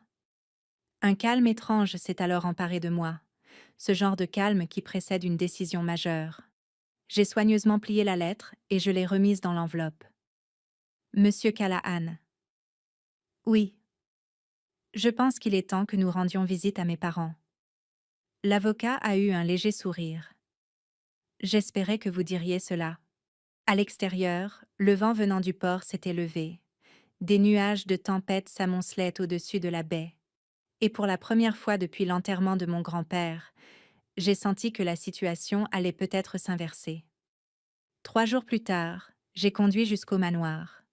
Un calme étrange s'est alors emparé de moi, ce genre de calme qui précède une décision majeure. J'ai soigneusement plié la lettre et je l'ai remise dans l'enveloppe. Monsieur Callahan. Oui. Je pense qu'il est temps que nous rendions visite à mes parents. L'avocat a eu un léger sourire. J'espérais que vous diriez cela. À l'extérieur, le vent venant du port s'était levé. Des nuages de tempête s'amoncelaient au-dessus de la baie. Et pour la première fois depuis l'enterrement de mon grand-père, j'ai senti que la situation allait peut-être s'inverser. 3 jours plus tard, j'ai conduit jusqu'au manoir.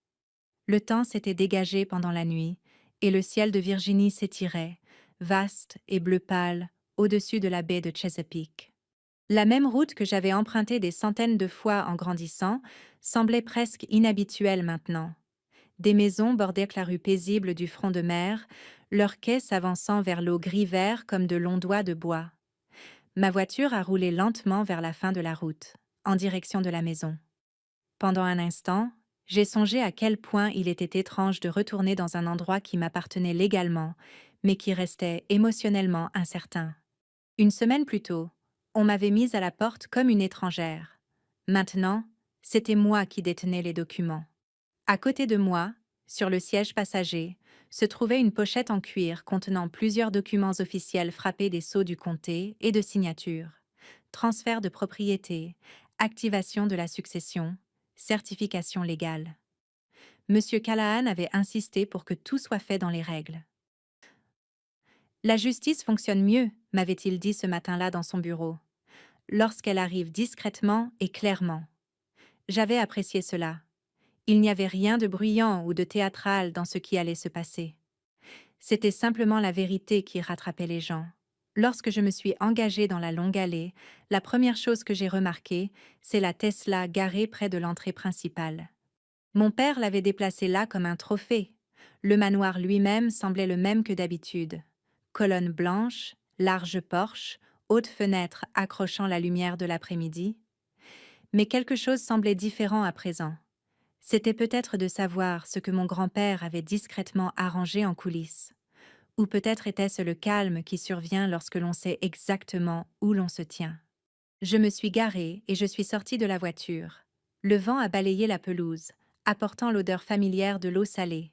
Le temps s'était dégagé pendant la nuit, et le ciel de Virginie s'étirait, vaste et bleu pâle, au-dessus de la baie de Chesapeake. La même route que j'avais empruntée des centaines de fois en grandissant semblait presque inhabituelle maintenant. Des maisons bordaient la rue paisible du front de mer, leurs quais s'avançant vers l'eau gris-vert comme de longs doigts de bois. Ma voiture a roulé lentement vers la fin de la route, en direction de la maison. Pendant un instant, j'ai songé à quel point il était étrange de retourner dans un endroit qui m'appartenait légalement, mais qui restait émotionnellement incertain. Une semaine plus tôt, on m'avait mise à la porte comme une étrangère. Maintenant, c'était moi qui détenais les documents. À côté de moi, sur le siège passager, se trouvait une pochette en cuir contenant plusieurs documents officiels frappés des sceaux du comté et de signatures. Transfert de propriété, activation de la succession, certification légale. Monsieur Callahan avait insisté pour que tout soit fait dans les règles. La justice fonctionne mieux, m'avait-il dit ce matin-là dans son bureau, lorsqu'elle arrive discrètement et clairement. J'avais apprécié cela. Il n'y avait rien de bruyant ou de théâtral dans ce qui allait se passer. C'était simplement la vérité qui rattrapait les gens. Lorsque je me suis engagée dans la longue allée, la première chose que j'ai remarquée, c'est la Tesla garée près de l'entrée principale. Mon père l'avait déplacée là comme un trophée. Le manoir lui-même semblait le même que d'habitude. Colonne blanche, large porche, haute fenêtre accrochant la lumière de l'après-midi. Mais quelque chose semblait différent à présent. C'était peut-être de savoir ce que mon grand-père avait discrètement arrangé en coulisses. Ou peut-être était-ce le calme qui survient lorsque l'on sait exactement où l'on se tient. Je me suis garée et je suis sortie de la voiture. Le vent a balayé la pelouse, apportant l'odeur familière de l'eau salée.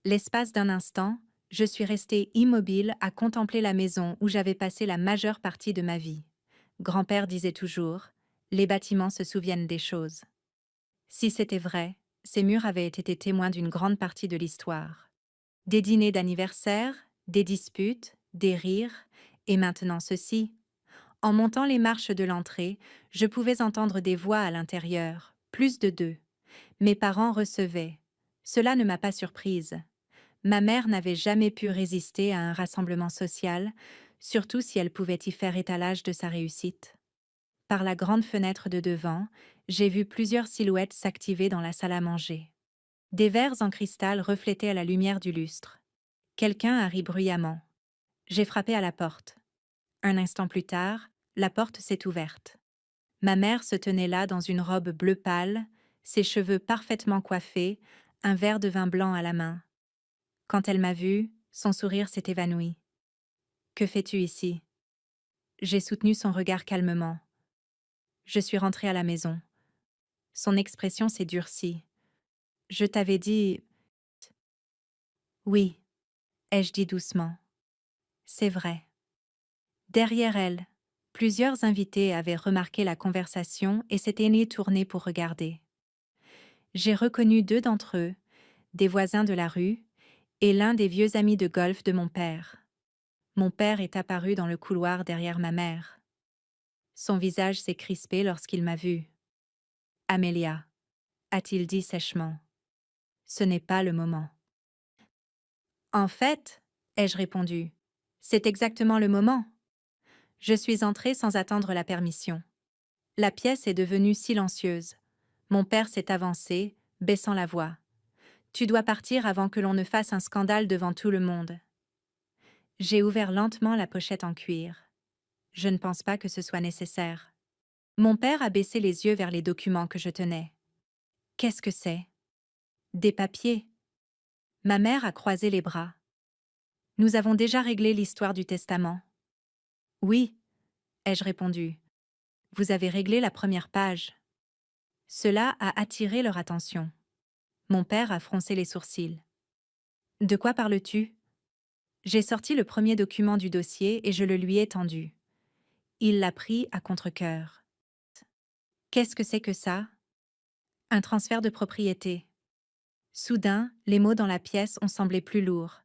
L'espace d'un instant, je suis restée immobile à contempler la maison où j'avais passé la majeure partie de ma vie. Grand-père disait toujours, les bâtiments se souviennent des choses. Si c'était vrai, ces murs avaient été témoins d'une grande partie de l'histoire. Des dîners d'anniversaire, des disputes, des rires, et maintenant ceci. En montant les marches de l'entrée, je pouvais entendre des voix à l'intérieur, plus de 2. Mes parents recevaient. Cela ne m'a pas surprise. Ma mère n'avait jamais pu résister à un rassemblement social, surtout si elle pouvait y faire étalage de sa réussite. Par la grande fenêtre de devant, j'ai vu plusieurs silhouettes s'activer dans la salle à manger. Des verres en cristal reflétaient à la lumière du lustre. Quelqu'un a ri bruyamment. J'ai frappé à la porte. Un instant plus tard, la porte s'est ouverte. Ma mère se tenait là dans une robe bleu pâle, ses cheveux parfaitement coiffés, un verre de vin blanc à la main. Quand elle m'a vue, son sourire s'est évanoui. « Que fais-tu ici ?» J'ai soutenu son regard calmement. Je suis rentrée à la maison. Son expression s'est durcie. « Je t'avais dit… » « Oui, » ai-je dit doucement. « C'est vrai. » Derrière elle, plusieurs invités avaient remarqué la conversation et s'étaient tournés pour regarder. J'ai reconnu 2 d'entre eux, des voisins de la rue, et l'un des vieux amis de golf de mon père. Mon père est apparu dans le couloir derrière ma mère. Son visage s'est crispé lorsqu'il m'a vue. « Amelia », a-t-il dit sèchement, « ce n'est pas le moment. » « En fait, » ai-je répondu, « c'est exactement le moment. » Je suis entrée sans attendre la permission. La pièce est devenue silencieuse. Mon père s'est avancé, baissant la voix. « Tu dois partir avant que l'on ne fasse un scandale devant tout le monde. » J'ai ouvert lentement la pochette en cuir. Je ne pense pas que ce soit nécessaire. Mon père a baissé les yeux vers les documents que je tenais. « Qu'est-ce que c'est ?»« Des papiers. » Ma mère a croisé les bras. « Nous avons déjà réglé l'histoire du testament. »« Oui, » ai-je répondu. « Vous avez réglé la première page. » Cela a attiré leur attention. Mon père a froncé les sourcils. « De quoi parles-tu » J'ai sorti le premier document du dossier et je le lui ai tendu. Il l'a pris à contre-cœur. « Qu'est-ce que c'est que ça ?»« Un transfert de propriété. » Soudain, les mots dans la pièce ont semblé plus lourds.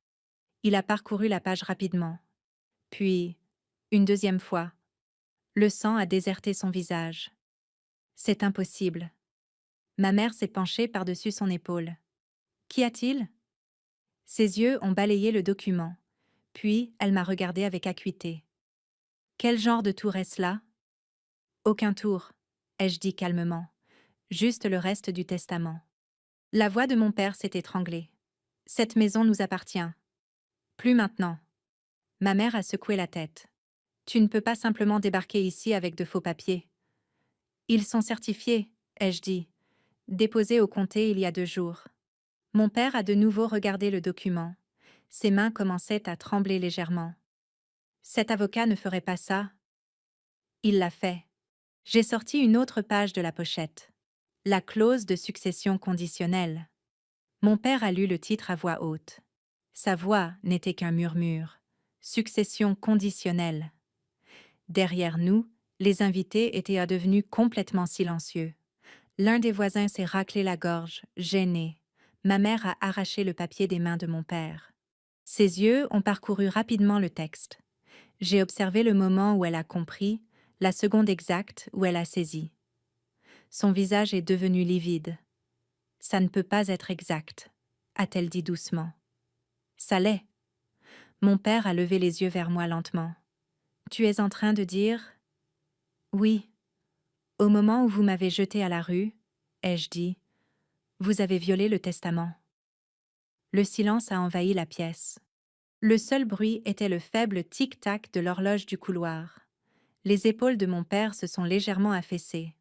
Il a parcouru la page rapidement. Puis, une deuxième fois. Le sang a déserté son visage. C'est impossible. Ma mère s'est penchée par-dessus son épaule. Qu'y a-t-il? Ses yeux ont balayé le document. Puis, elle m'a regardé avec acuité. Quel genre de tour est-ce là? Aucun tour, ai-je dit calmement. Juste le reste du testament. La voix de mon père s'est étranglée. Cette maison nous appartient. Plus maintenant. Ma mère a secoué la tête. Tu ne peux pas simplement débarquer ici avec de faux papiers. Ils sont certifiés, ai-je dit. Déposés au comté il y a 2 jours. Mon père a de nouveau regardé le document. Ses mains commençaient à trembler légèrement. Cet avocat ne ferait pas ça. Il l'a fait. J'ai sorti une autre page de la pochette. La clause de succession conditionnelle. Mon père a lu le titre à voix haute. Sa voix n'était qu'un murmure. Succession conditionnelle. Derrière nous, les invités étaient devenus complètement silencieux. L'un des voisins s'est raclé la gorge, gêné. Ma mère a arraché le papier des mains de mon père. Ses yeux ont parcouru rapidement le texte. J'ai observé le moment où elle a compris, la seconde exacte où elle a saisi. Son visage est devenu livide. Ça ne peut pas être exact, a-t-elle dit doucement. Ça l'est. Mon père a levé les yeux vers moi lentement. Tu es en train de dire… Oui. Au moment où vous m'avez jeté à la rue, ai-je dit, vous avez violé le testament. Le silence a envahi la pièce. Le seul bruit était le faible tic-tac de l'horloge du couloir. Les épaules de mon père se sont légèrement affaissées.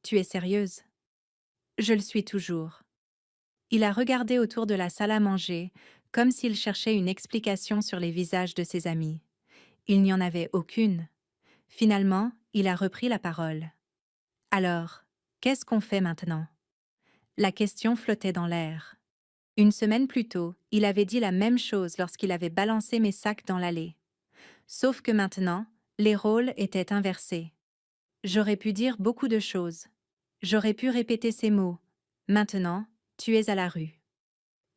Tu es sérieuse? Je le suis toujours. Il a regardé autour de la salle à manger, comme s'il cherchait une explication sur les visages de ses amis. Il n'y en avait aucune. Finalement, il a repris la parole. Alors, qu'est-ce qu'on fait maintenant? La question flottait dans l'air. Une semaine plus tôt, il avait dit la même chose lorsqu'il avait balancé mes sacs dans l'allée. Sauf que maintenant, les rôles étaient inversés. J'aurais pu dire beaucoup de choses. J'aurais pu répéter ces mots. Maintenant, tu es à la rue.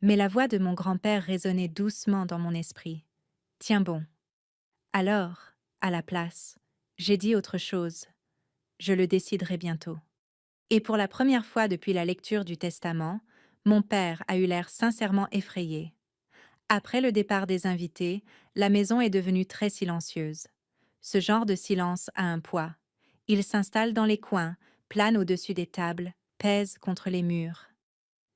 Mais la voix de mon grand-père résonnait doucement dans mon esprit. Tiens bon. Alors, à la place, j'ai dit autre chose. Je le déciderai bientôt. Et pour la première fois depuis la lecture du testament, mon père a eu l'air sincèrement effrayé. Après le départ des invités, la maison est devenue très silencieuse. Ce genre de silence a un poids. Il s'installe dans les coins, plane au-dessus des tables, pèse contre les murs.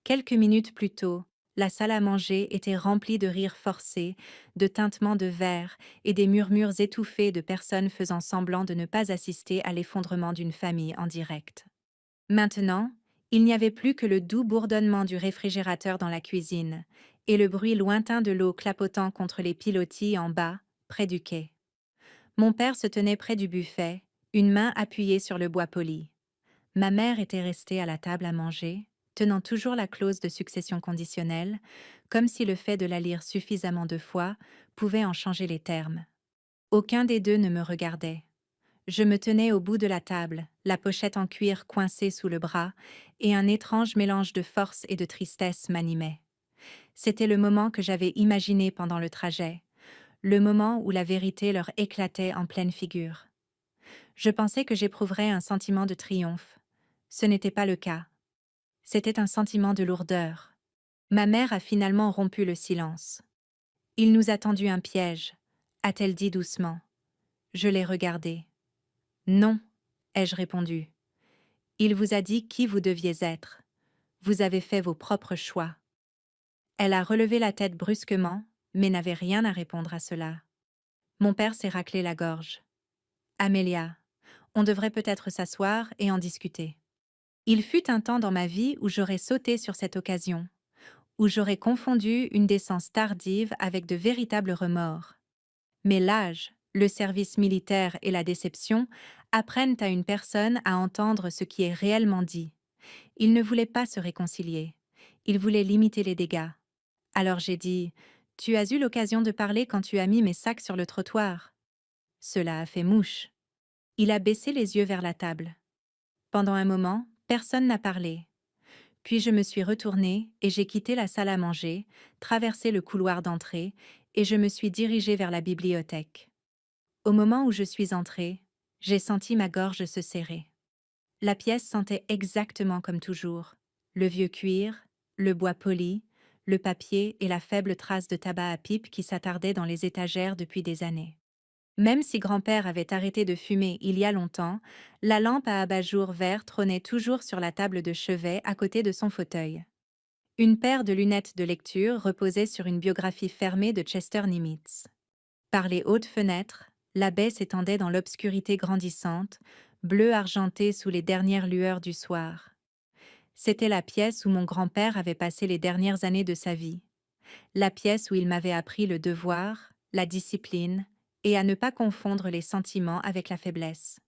Quelques minutes plus tôt, la salle à manger était remplie de rires forcés, de tintements de verre et des murmures étouffés de personnes faisant semblant de ne pas assister à l'effondrement d'une famille en direct. Maintenant, il n'y avait plus que le doux bourdonnement du réfrigérateur dans la cuisine et le bruit lointain de l'eau clapotant contre les pilotis en bas, près du quai. Mon père se tenait près du buffet, une main appuyée sur le bois poli. Ma mère était restée à la table à manger, tenant toujours la clause de succession conditionnelle, comme si le fait de la lire suffisamment de fois pouvait en changer les termes. Aucun des deux ne me regardait. Je me tenais au bout de la table, la pochette en cuir coincée sous le bras, et un étrange mélange de force et de tristesse m'animait. C'était le moment que j'avais imaginé pendant le trajet, le moment où la vérité leur éclatait en pleine figure. Je pensais que j'éprouverais un sentiment de triomphe. Ce n'était pas le cas. C'était un sentiment de lourdeur. Ma mère a finalement rompu le silence. « Il nous a tendu un piège », a-t-elle dit doucement. Je l'ai regardée. « Non », ai-je répondu. « Il vous a dit qui vous deviez être. Vous avez fait vos propres choix. » Elle a relevé la tête brusquement, mais n'avait rien à répondre à cela. Mon père s'est raclé la gorge. « Amélia, on devrait peut-être s'asseoir et en discuter. » Il fut un temps dans ma vie où j'aurais sauté sur cette occasion, où j'aurais confondu une décence tardive avec de véritables remords. Mais l'âge, le service militaire et la déception apprennent à une personne à entendre ce qui est réellement dit. Il ne voulait pas se réconcilier. Il voulait limiter les dégâts. Alors j'ai dit « Tu as eu l'occasion de parler quand tu as mis mes sacs sur le trottoir. » Cela a fait mouche. Il a baissé les yeux vers la table. Pendant un moment, personne n'a parlé. Puis je me suis retournée et j'ai quitté la salle à manger, traversé le couloir d'entrée, et je me suis dirigée vers la bibliothèque. Au moment où je suis entrée, j'ai senti ma gorge se serrer. La pièce sentait exactement comme toujours. Le vieux cuir, le bois poli, le papier et la faible trace de tabac à pipe qui s'attardait dans les étagères depuis des années. Même si grand-père avait arrêté de fumer il y a longtemps, la lampe à abat-jour vert trônait toujours sur la table de chevet à côté de son fauteuil. Une paire de lunettes de lecture reposait sur une biographie fermée de Chester Nimitz. Par les hautes fenêtres, la baie s'étendait dans l'obscurité grandissante, bleue argentée sous les dernières lueurs du soir. C'était la pièce où mon grand-père avait passé les dernières années de sa vie. La pièce où il m'avait appris le devoir, la discipline, et à ne pas confondre les sentiments avec la faiblesse.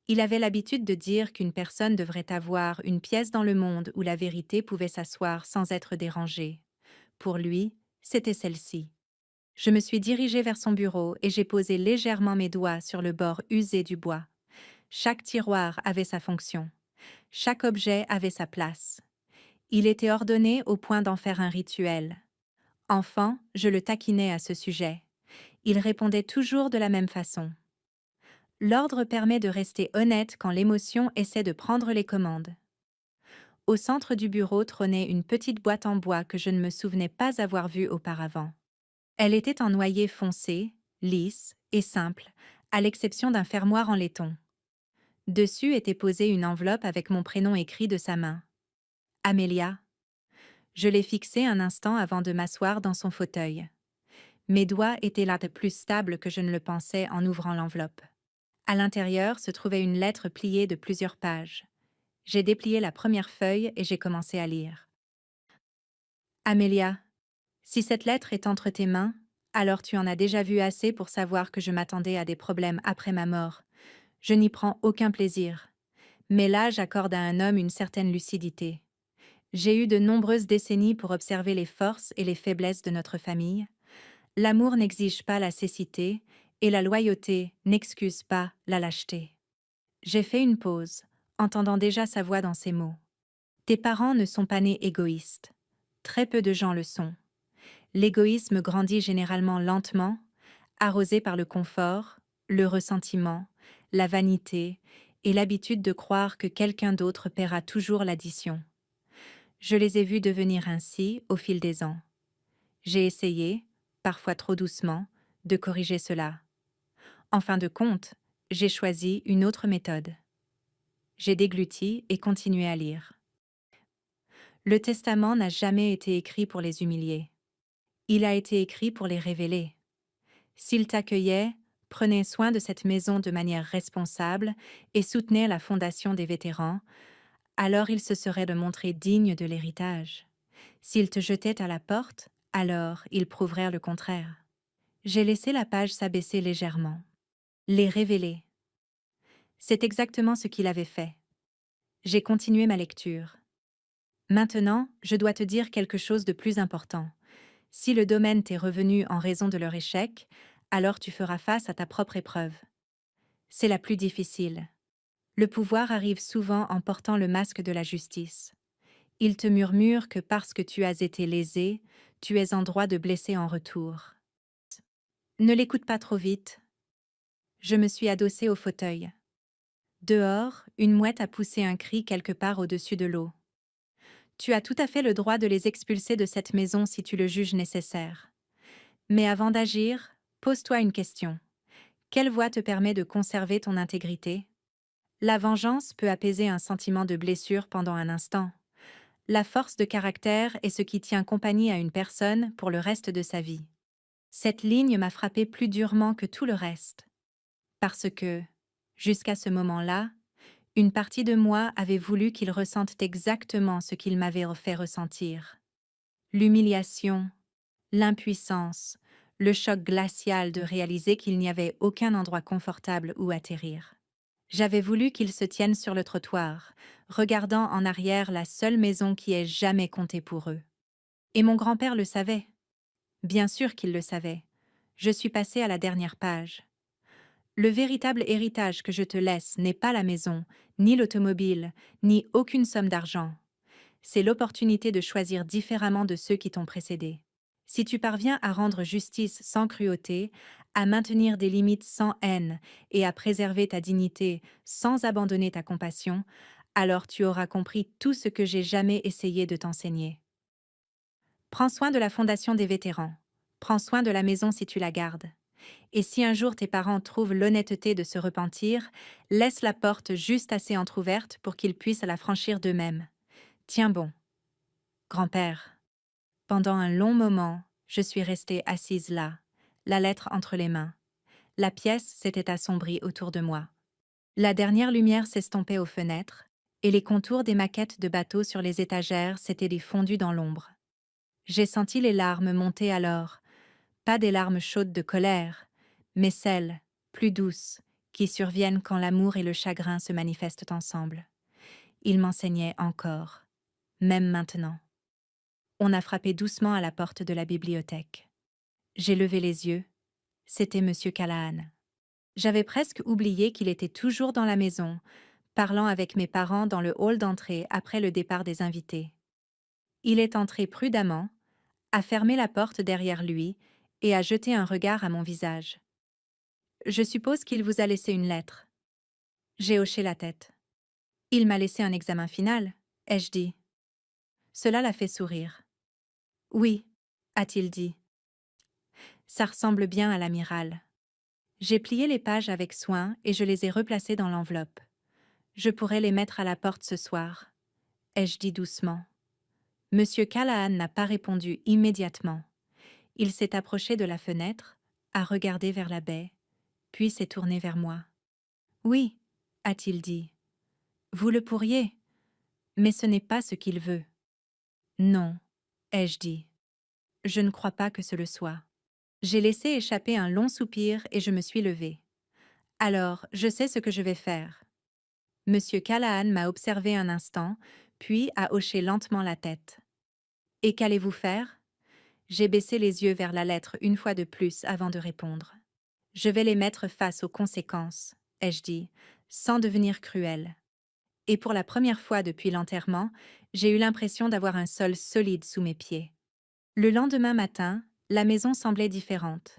Il avait l'habitude de dire qu'une personne devrait avoir une pièce dans le monde où la vérité pouvait s'asseoir sans être dérangée. Pour lui, c'était celle-ci. Je me suis dirigée vers son bureau et j'ai posé légèrement mes doigts sur le bord usé du bois. Chaque tiroir avait sa fonction. Chaque objet avait sa place. Il était ordonné au point d'en faire un rituel. Enfant, je le taquinais à ce sujet. Il répondait toujours de la même façon. L'ordre permet de rester honnête quand l'émotion essaie de prendre les commandes. Au centre du bureau trônait une petite boîte en bois que je ne me souvenais pas avoir vue auparavant. Elle était en noyer foncé, lisse et simple, à l'exception d'un fermoir en laiton. Dessus était posée une enveloppe avec mon prénom écrit de sa main. Amelia. Je l'ai fixée un instant avant de m'asseoir dans son fauteuil. Mes doigts étaient là plus stables que je ne le pensais en ouvrant l'enveloppe. À l'intérieur se trouvait une lettre pliée de plusieurs pages. J'ai déplié la première feuille et j'ai commencé à lire. Amelia, si cette lettre est entre tes mains, alors tu en as déjà vu assez pour savoir que je m'attendais à des problèmes après ma mort. Je n'y prends aucun plaisir. Mais l'âge accorde à un homme une certaine lucidité. J'ai eu de nombreuses décennies pour observer les forces et les faiblesses de notre famille. L'amour n'exige pas la cécité et la loyauté n'excuse pas la lâcheté. J'ai fait une pause, entendant déjà sa voix dans ses mots. Tes parents ne sont pas nés égoïstes. Très peu de gens le sont. L'égoïsme grandit généralement lentement, arrosé par le confort, le ressentiment, la vanité et l'habitude de croire que quelqu'un d'autre paiera toujours l'addition. Je les ai vus devenir ainsi au fil des ans. J'ai essayé, parfois trop doucement, de corriger cela. En fin de compte, j'ai choisi une autre méthode. J'ai dégluti et continué à lire. Le testament n'a jamais été écrit pour les humilier. Il a été écrit pour les révéler. S'il t'accueillait, prenait soin de cette maison de manière responsable et soutenait la fondation des vétérans, alors il se serait de montrer digne de l'héritage. S'il te jetait à la porte, alors ils prouveraient le contraire. J'ai laissé la page s'abaisser légèrement. Les révéler. C'est exactement ce qu'il avait fait. J'ai continué ma lecture. Maintenant, je dois te dire quelque chose de plus important. Si le domaine t'est revenu en raison de leur échec, alors tu feras face à ta propre épreuve. C'est la plus difficile. Le pouvoir arrive souvent en portant le masque de la justice. Il te murmure que parce que tu as été lésé, tu es en droit de blesser en retour. Ne l'écoute pas trop vite. Je me suis adossée au fauteuil. Dehors, une mouette a poussé un cri quelque part au-dessus de l'eau. Tu as tout à fait le droit de les expulser de cette maison si tu le juges nécessaire. Mais avant d'agir, pose-toi une question. Quelle voie te permet de conserver ton intégrité? La vengeance peut apaiser un sentiment de blessure pendant un instant. La force de caractère est ce qui tient compagnie à une personne pour le reste de sa vie. Cette ligne m'a frappé plus durement que tout le reste. Parce que, jusqu'à ce moment-là, une partie de moi avait voulu qu'il ressente exactement ce qu'il m'avait fait ressentir. L'humiliation, l'impuissance, le choc glacial de réaliser qu'il n'y avait aucun endroit confortable où atterrir. J'avais voulu qu'ils se tiennent sur le trottoir, regardant en arrière la seule maison qui ait jamais compté pour eux. Et mon grand-père le savait. Bien sûr qu'il le savait. Je suis passée à la dernière page. Le véritable héritage que je te laisse n'est pas la maison, ni l'automobile, ni aucune somme d'argent. C'est l'opportunité de choisir différemment de ceux qui t'ont précédé. Si tu parviens à rendre justice sans cruauté, à maintenir des limites sans haine et à préserver ta dignité sans abandonner ta compassion, alors tu auras compris tout ce que j'ai jamais essayé de t'enseigner. Prends soin de la fondation des vétérans. Prends soin de la maison si tu la gardes. Et si un jour tes parents trouvent l'honnêteté de se repentir, laisse la porte juste assez entr'ouverte pour qu'ils puissent la franchir d'eux-mêmes. Tiens bon, grand-père. Pendant un long moment, je suis restée assise là, la lettre entre les mains. La pièce s'était assombrie autour de moi. La dernière lumière s'estompait aux fenêtres, et les contours des maquettes de bateaux sur les étagères s'étaient fondus dans l'ombre. J'ai senti les larmes monter alors, pas des larmes chaudes de colère, mais celles, plus douces, qui surviennent quand l'amour et le chagrin se manifestent ensemble. Il m'enseignait encore, même maintenant. On a frappé doucement à la porte de la bibliothèque. J'ai levé les yeux. C'était Monsieur Callahan. J'avais presque oublié qu'il était toujours dans la maison, parlant avec mes parents dans le hall d'entrée après le départ des invités. Il est entré prudemment, a fermé la porte derrière lui et a jeté un regard à mon visage. Je suppose qu'il vous a laissé une lettre. J'ai hoché la tête. Il m'a laissé un examen final, ai-je dit. Cela l'a fait sourire. Oui, a-t-il dit. Ça ressemble bien à l'amiral. J'ai plié les pages avec soin et je les ai replacées dans l'enveloppe. Je pourrais les mettre à la porte ce soir, ai-je dit doucement. Monsieur Callahan n'a pas répondu immédiatement. Il s'est approché de la fenêtre, a regardé vers la baie, puis s'est tourné vers moi. Oui, a-t-il dit. Vous le pourriez, mais ce n'est pas ce qu'il veut. Non, ai-je dit. Je ne crois pas que ce le soit. J'ai laissé échapper un long soupir et je me suis levée. Alors, je sais ce que je vais faire. Monsieur Callahan m'a observé un instant, puis a hoché lentement la tête. Et qu'allez-vous faire? J'ai baissé les yeux vers la lettre une fois de plus avant de répondre. Je vais les mettre face aux conséquences, ai-je dit, sans devenir cruel. Et pour la première fois depuis l'enterrement, j'ai eu l'impression d'avoir un sol solide sous mes pieds. Le lendemain matin, la maison semblait différente.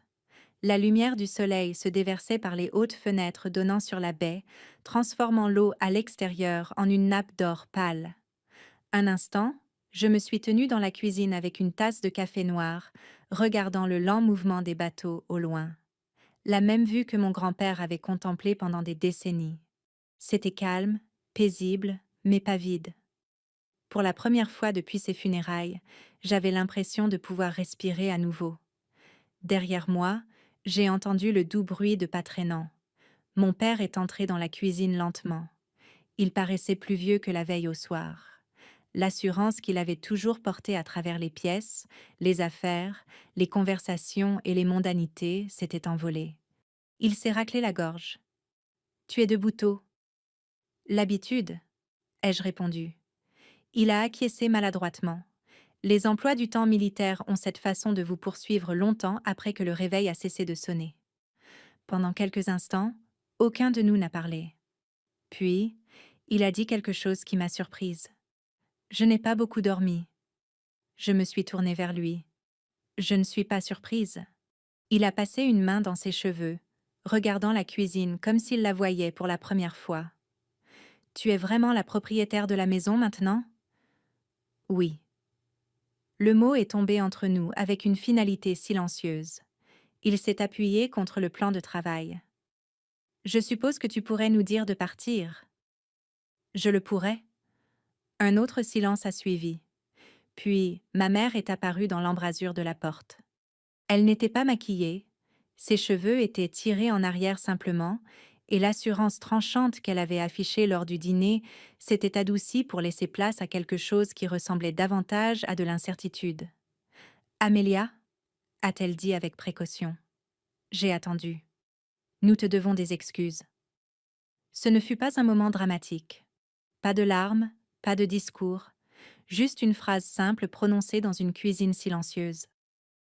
La lumière du soleil se déversait par les hautes fenêtres donnant sur la baie, transformant l'eau à l'extérieur en une nappe d'or pâle. Un instant, je me suis tenue dans la cuisine avec une tasse de café noir, regardant le lent mouvement des bateaux au loin. La même vue que mon grand-père avait contemplée pendant des décennies. C'était calme, paisible, mais pas vide. Pour la première fois depuis ses funérailles, j'avais l'impression de pouvoir respirer à nouveau. Derrière moi, j'ai entendu le doux bruit de pas traînant. Mon père est entré dans la cuisine lentement. Il paraissait plus vieux que la veille au soir. L'assurance qu'il avait toujours portée à travers les pièces, les affaires, les conversations et les mondanités s'était envolée. Il s'est raclé la gorge. « Tu es debout tôt. »« L'habitude, » ai-je répondu. Il a acquiescé maladroitement. Les emplois du temps militaire ont cette façon de vous poursuivre longtemps après que le réveil a cessé de sonner. Pendant quelques instants, aucun de nous n'a parlé. Puis, il a dit quelque chose qui m'a surprise. Je n'ai pas beaucoup dormi. Je me suis tournée vers lui. Je ne suis pas surprise. Il a passé une main dans ses cheveux, regardant la cuisine comme s'il la voyait pour la première fois. Tu es vraiment la propriétaire de la maison maintenant? Oui. Le mot est tombé entre nous avec une finalité silencieuse. Il s'est appuyé contre le plan de travail. Je suppose que tu pourrais nous dire de partir. Je le pourrais. Un autre silence a suivi. Puis, ma mère est apparue dans l'embrasure de la porte. Elle n'était pas maquillée, ses cheveux étaient tirés en arrière simplement, et l'assurance tranchante qu'elle avait affichée lors du dîner s'était adoucie pour laisser place à quelque chose qui ressemblait davantage à de l'incertitude. « Amélia » a-t-elle dit avec précaution. J'ai attendu. Nous te devons des excuses. Ce ne fut pas un moment dramatique. Pas de larmes, pas de discours, juste une phrase simple prononcée dans une cuisine silencieuse.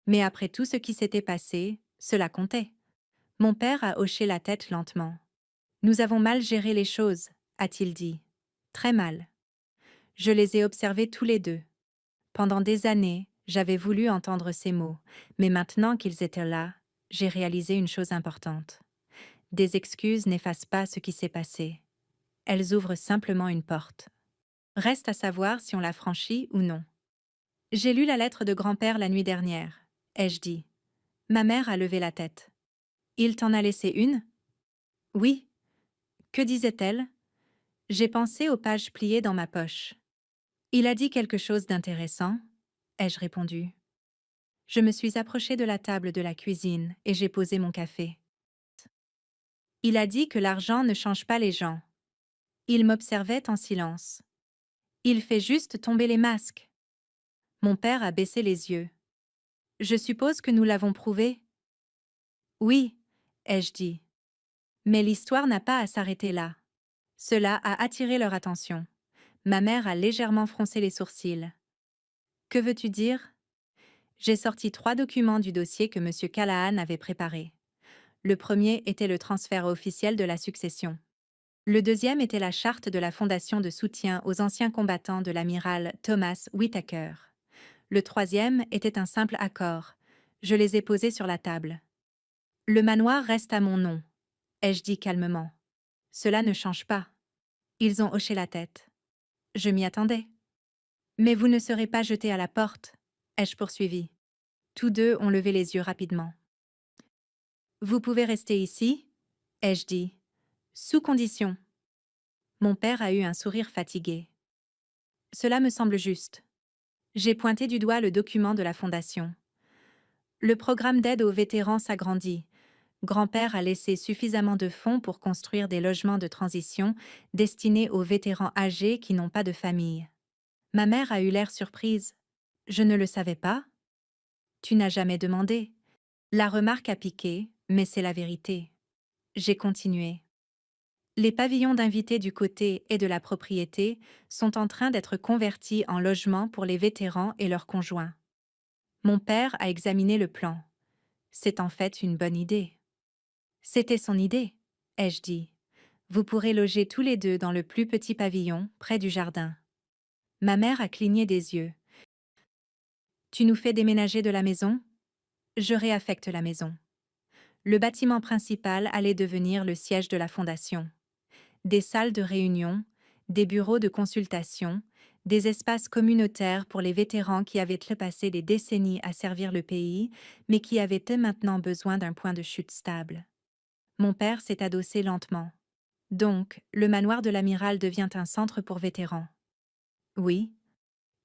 Mais après tout ce qui s'était passé, cela comptait. Mon père a hoché la tête lentement. « Nous avons mal géré les choses, a-t-il dit. Très mal. » Je les ai observés tous les deux. Pendant des années, j'avais voulu entendre ces mots, mais maintenant qu'ils étaient là, j'ai réalisé une chose importante. Des excuses n'effacent pas ce qui s'est passé. Elles ouvrent simplement une porte. Reste à savoir si on l'a franchie ou non. J'ai lu la lettre de grand-père la nuit dernière, ai-je dit. Ma mère a levé la tête. Il t'en a laissé une? Oui. Que disait-elle? J'ai pensé aux pages pliées dans ma poche. Il a dit quelque chose d'intéressant, ai-je répondu. Je me suis approchée de la table de la cuisine et j'ai posé mon café. Il a dit que l'argent ne change pas les gens. Il m'observait en silence. Il fait juste tomber les masques. Mon père a baissé les yeux. Je suppose que nous l'avons prouvé. Oui, ai-je dit. Mais l'histoire n'a pas à s'arrêter là. Cela a attiré leur attention. Ma mère a légèrement froncé les sourcils. Que veux-tu dire? J'ai sorti 3 documents du dossier que M. Callahan avait préparé. Le premier était le transfert officiel de la succession. Le deuxième était la charte de la Fondation de soutien aux anciens combattants de l'amiral Thomas Whittaker. Le troisième était un simple accord. Je les ai posés sur la table. Le manoir reste à mon nom, ai-je dit calmement. Cela ne change pas. Ils ont hoché la tête. Je m'y attendais. Mais vous ne serez pas jetés à la porte, ai-je poursuivi. Tous deux ont levé les yeux rapidement. Vous pouvez rester ici, ai-je dit. Sous condition. Mon père a eu un sourire fatigué. Cela me semble juste. J'ai pointé du doigt le document de la Fondation. Le programme d'aide aux vétérans s'agrandit. Grand-père a laissé suffisamment de fonds pour construire des logements de transition destinés aux vétérans âgés qui n'ont pas de famille. Ma mère a eu l'air surprise. Je ne le savais pas. Tu n'as jamais demandé. La remarque a piqué, mais c'est la vérité. J'ai continué. Les pavillons d'invités du côté et de la propriété sont en train d'être convertis en logements pour les vétérans et leurs conjoints. Mon père a examiné le plan. C'est en fait une bonne idée. C'était son idée, ai-je dit. Vous pourrez loger tous les deux dans le plus petit pavillon, près du jardin. Ma mère a cligné des yeux. Tu nous fais déménager de la maison? Je réaffecte la maison. Le bâtiment principal allait devenir le siège de la fondation. Des salles de réunion, des bureaux de consultation, des espaces communautaires pour les vétérans qui avaient passé des décennies à servir le pays, mais qui avaient maintenant besoin d'un point de chute stable. Mon père s'est adossé lentement. Donc, le manoir de l'amiral devient un centre pour vétérans. Oui.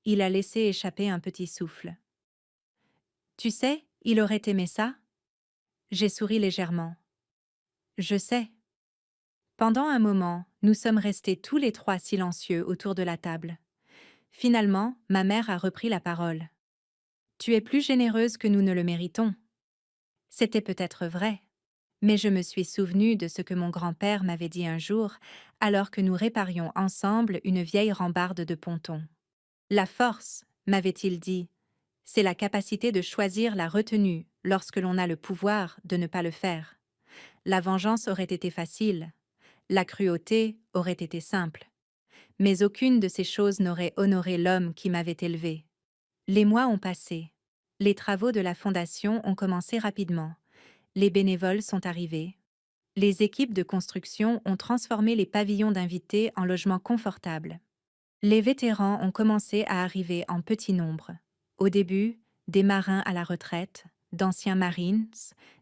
Il a laissé échapper un petit souffle. Tu sais, il aurait aimé ça? J'ai souri légèrement. Je sais. Pendant un moment, nous sommes restés tous les trois silencieux autour de la table. Finalement, ma mère a repris la parole. Tu es plus généreuse que nous ne le méritons. C'était peut-être vrai, mais je me suis souvenue de ce que mon grand-père m'avait dit un jour, alors que nous réparions ensemble une vieille rambarde de ponton. La force, m'avait-il dit, c'est la capacité de choisir la retenue lorsque l'on a le pouvoir de ne pas le faire. La vengeance aurait été facile, la cruauté aurait été simple. Mais aucune de ces choses n'aurait honoré l'homme qui m'avait élevé. Les mois ont passé. Les travaux de la Fondation ont commencé rapidement. Les bénévoles sont arrivés. Les équipes de construction ont transformé les pavillons d'invités en logements confortables. Les vétérans ont commencé à arriver en petit nombre. Au début, des marins à la retraite, d'anciens Marines,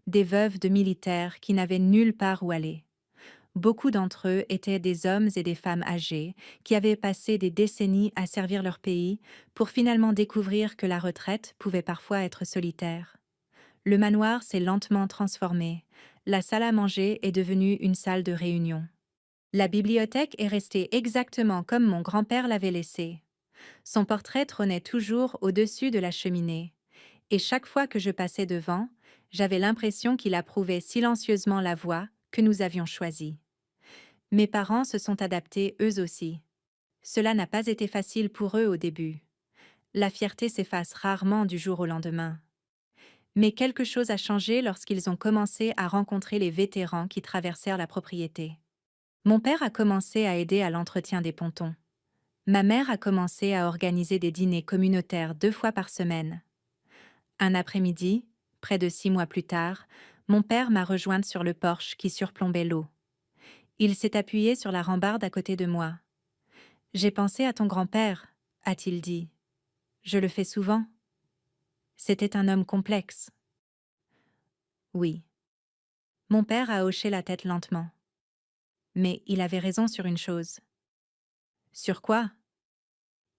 des veuves de militaires qui n'avaient nulle part où aller. Beaucoup d'entre eux étaient des hommes et des femmes âgés qui avaient passé des décennies à servir leur pays pour finalement découvrir que la retraite pouvait parfois être solitaire. Le manoir s'est lentement transformé. La salle à manger est devenue une salle de réunion. La bibliothèque est restée exactement comme mon grand-père l'avait laissée. Son portrait trônait toujours au-dessus de la cheminée. Et chaque fois que je passais devant, j'avais l'impression qu'il approuvait silencieusement la voie que nous avions choisie. Mes parents se sont adaptés eux aussi. Cela n'a pas été facile pour eux au début. La fierté s'efface rarement du jour au lendemain. Mais quelque chose a changé lorsqu'ils ont commencé à rencontrer les vétérans qui traversèrent la propriété. Mon père a commencé à aider à l'entretien des pontons. Ma mère a commencé à organiser des dîners communautaires 2 fois par semaine. Un après-midi, près de 6 mois plus tard, mon père m'a rejointe sur le porche qui surplombait l'eau. Il s'est appuyé sur la rambarde à côté de moi. J'ai pensé à ton grand-père, a-t-il dit. Je le fais souvent. C'était un homme complexe. Oui. Mon père a hoché la tête lentement. Mais il avait raison sur une chose. Sur quoi?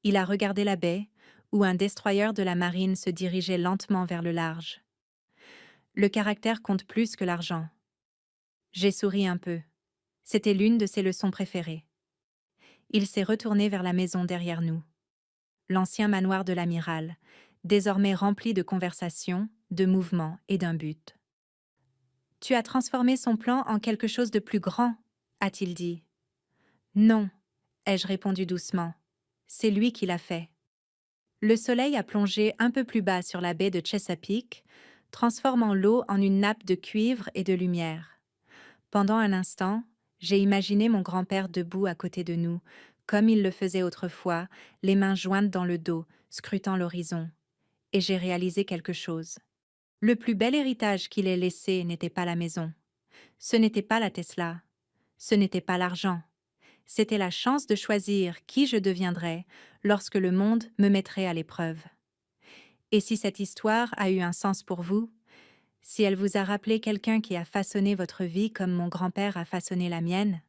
Il a regardé la baie, où un destroyer de la marine se dirigeait lentement vers le large. Le caractère compte plus que l'argent. J'ai souri un peu. C'était l'une de ses leçons préférées. Il s'est retourné vers la maison derrière nous. L'ancien manoir de l'amiral, désormais rempli de conversations, de mouvements et d'un but. Tu as transformé son plan en quelque chose de plus grand, a-t-il dit. Non, ai-je répondu doucement. C'est lui qui l'a fait. Le soleil a plongé un peu plus bas sur la baie de Chesapeake, transformant l'eau en une nappe de cuivre et de lumière. Pendant un instant, j'ai imaginé mon grand-père debout à côté de nous, comme il le faisait autrefois, les mains jointes dans le dos, scrutant l'horizon. Et j'ai réalisé quelque chose. Le plus bel héritage qu'il ait laissé n'était pas la maison. Ce n'était pas la Tesla. Ce n'était pas l'argent. C'était la chance de choisir qui je deviendrais lorsque le monde me mettrait à l'épreuve. Et si cette histoire a eu un sens pour vous, si elle vous a rappelé quelqu'un qui a façonné votre vie comme mon grand-père a façonné la mienne,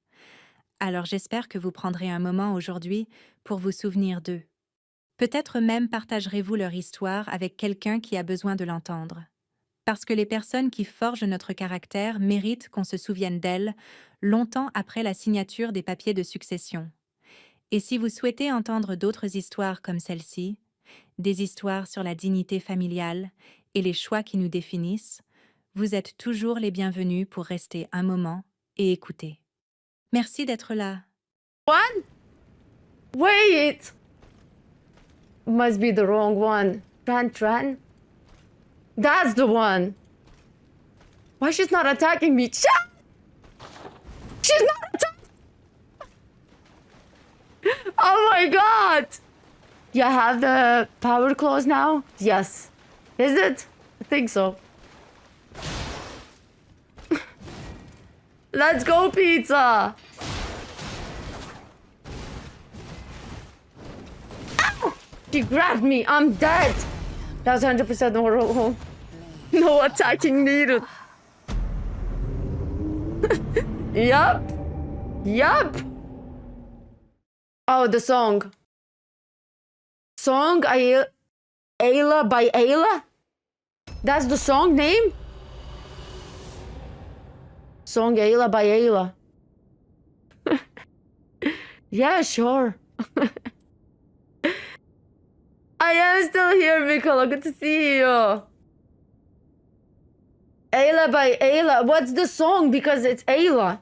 alors j'espère que vous prendrez un moment aujourd'hui pour vous souvenir d'eux. Peut-être même partagerez-vous leur histoire avec quelqu'un qui a besoin de l'entendre. Parce que les personnes qui forgent notre caractère méritent qu'on se souvienne d'elles longtemps après la signature des papiers de succession. Et si vous souhaitez entendre d'autres histoires comme celle-ci, des histoires sur la dignité familiale et les choix qui nous définissent, vous êtes toujours les bienvenus pour rester un moment et écouter. Merci d'être là. One? Wait! Must be the wrong one. Tran? That's the one! Why she's not attacking me? She's not attacking! Oh my god! You have the power claws now? Yes. Is it? I think so. Let's go, pizza! Ow! She grabbed me. I'm dead. That's 100% normal. No attacking needed. Yup. Yup. Oh, the song. Song Ayla by Ayla? That's the song name? Song Ayla by Ayla. Yeah, sure. I am still here, Mikola. Good to see you. Ayla by Ayla. What's the song? Because it's Ayla.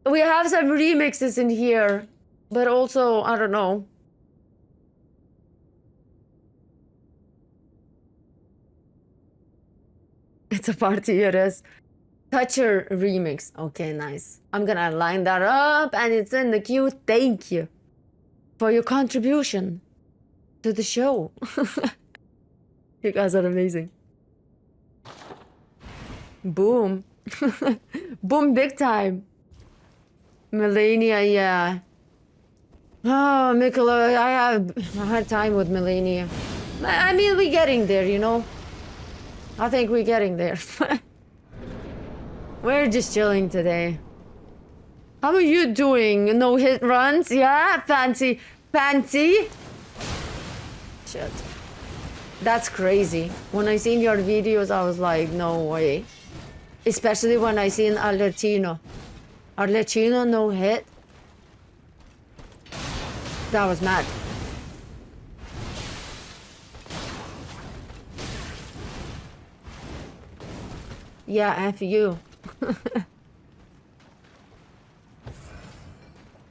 We have some remixes in here, but also, I don't know. It's a party, it is. Toucher remix. Okay, nice. I'm gonna line that up and it's in the queue. Thank you for your contribution to the show. You guys are amazing. Boom. Boom big time. Melania, yeah. Oh, Mikola, I have a hard time with Melania. I mean, we're getting there, you know? I think we're getting there. We're just chilling today. How are you doing? No hit runs? Yeah, fancy. Fancy? Shit. That's crazy. When I seen your videos, I was like, no way. Especially when I seen Arlecchino. Arlecchino no hit. That was mad. Yeah, F you.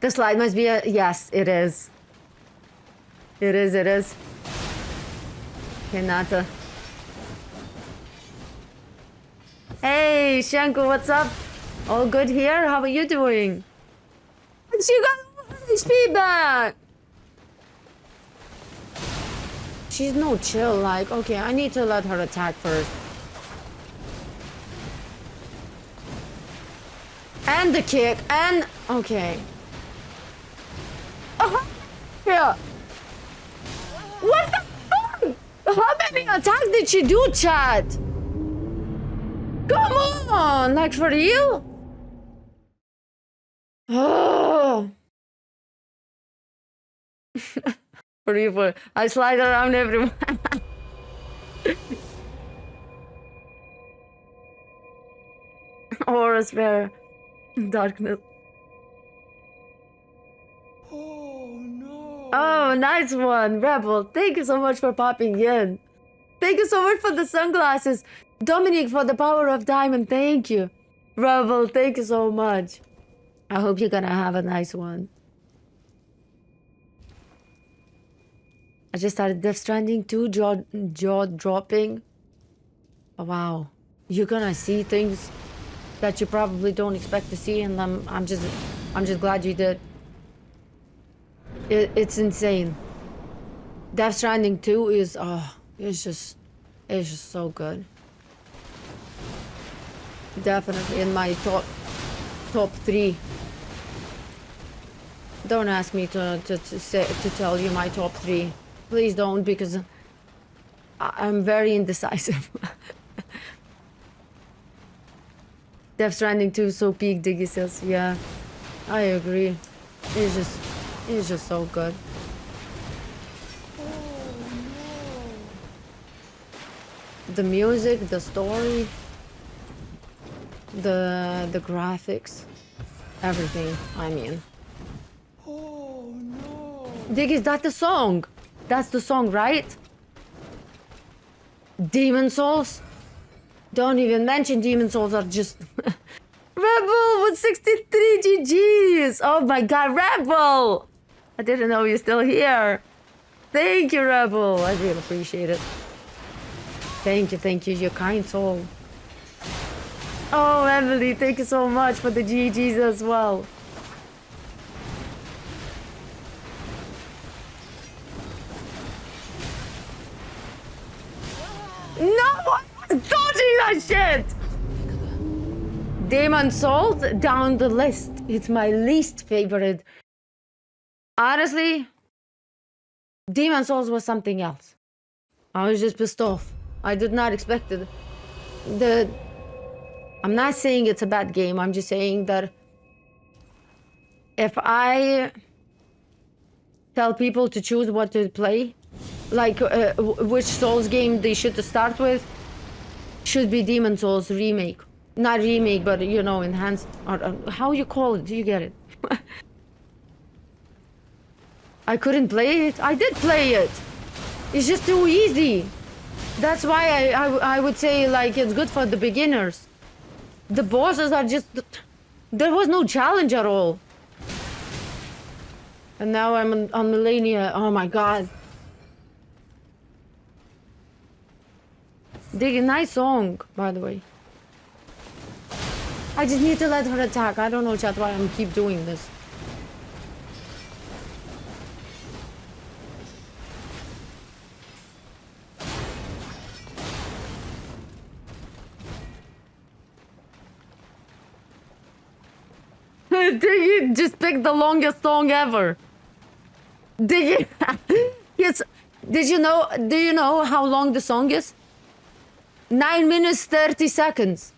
The slide must be a... Yes, it is. It is, it is. Renata. Hey, Shanku, what's up? All good here? How are you doing? She got HP back! She's no chill, like, okay, I need to let her attack first. And the kick, and... okay. Yeah. What the fuck? How many attacks did she do, chat? Come on! Like, for real? Oh. For real, I slide around everyone. Horus Bear. Darkness. Oh, nice one, Rebel. Thank you so much for popping in. Thank you so much for the sunglasses. Dominic for the power of diamond. Thank you. Rebel, thank you so much. I hope you're gonna have a nice one. I just started Death Stranding 2, jaw dropping. Oh, wow. You're gonna see things that you probably don't expect to see, and I'm just glad you did. It's insane. Death Stranding 2 is it's just so good. Definitely in my top 3. Don't ask me to tell you my top 3. Please don't, because I'm very indecisive. Death Stranding 2 is so peak, Diggy says. Yeah, I agree. It's just so good. The music, the story, the graphics, everything. I mean. Diggy, is that the song? That's the song, right? Demon Souls? Don't even mention Demon Souls are just... Rebel with 63 GGs! Oh my god, Rebel! I didn't know you're still here. Thank you, Rebel. I really appreciate it. Thank you, you're kind soul. Oh, Emily, thank you so much for the GGs as well. No! I was dodging that shit! Demon Souls down the list. It's my least favorite. Honestly, Demon Souls was something else. I was just pissed off. I did not expect it. I'm not saying it's a bad game. I'm just saying that if I tell people to choose what to play, like which Souls game they should start with, should be Demon Souls remake. Not remake, but you know, enhanced, or how you call it, do you get it? I couldn't play it. I did play it. It's just too easy. That's why I would say, like, it's good for the beginners. The bosses are just... There was no challenge at all. And now I'm on Millennia. Oh my god. Dig, nice song, by the way. I just need to let her attack. I don't know, chat, why I'm keep doing this. Diggy just picked the longest song ever. Diggy, yes. Do you know how long the song is? 9 minutes 30 seconds.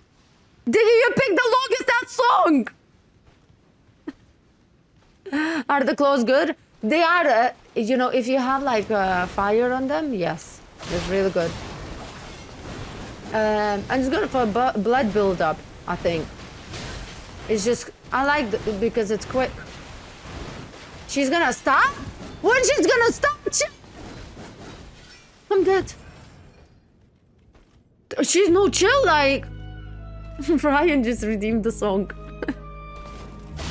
Diggy, you picked the longest that song. Are the clothes good? They are. You know, if you have like fire on them, yes, it's really good. And it's good for blood buildup, I think. It's just, I like because it's quick. She's gonna stop? When she's gonna stop? I'm dead. She's no chill, like. Ryan just redeemed the song.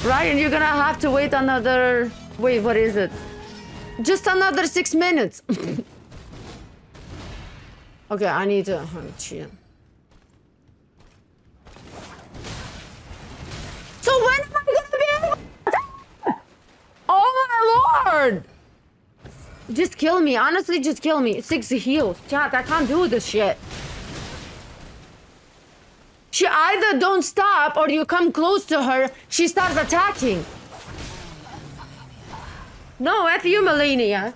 Ryan, you're gonna have to wait another... Wait, what is it? Just another 6 minutes. Okay, I need to chill. So when am I gonna be able to... Lord! Just kill me. Honestly, just kill me. 6 heals. Chat, I can't do this shit. She either don't stop or you come close to her, she starts attacking. No, F you, Melania.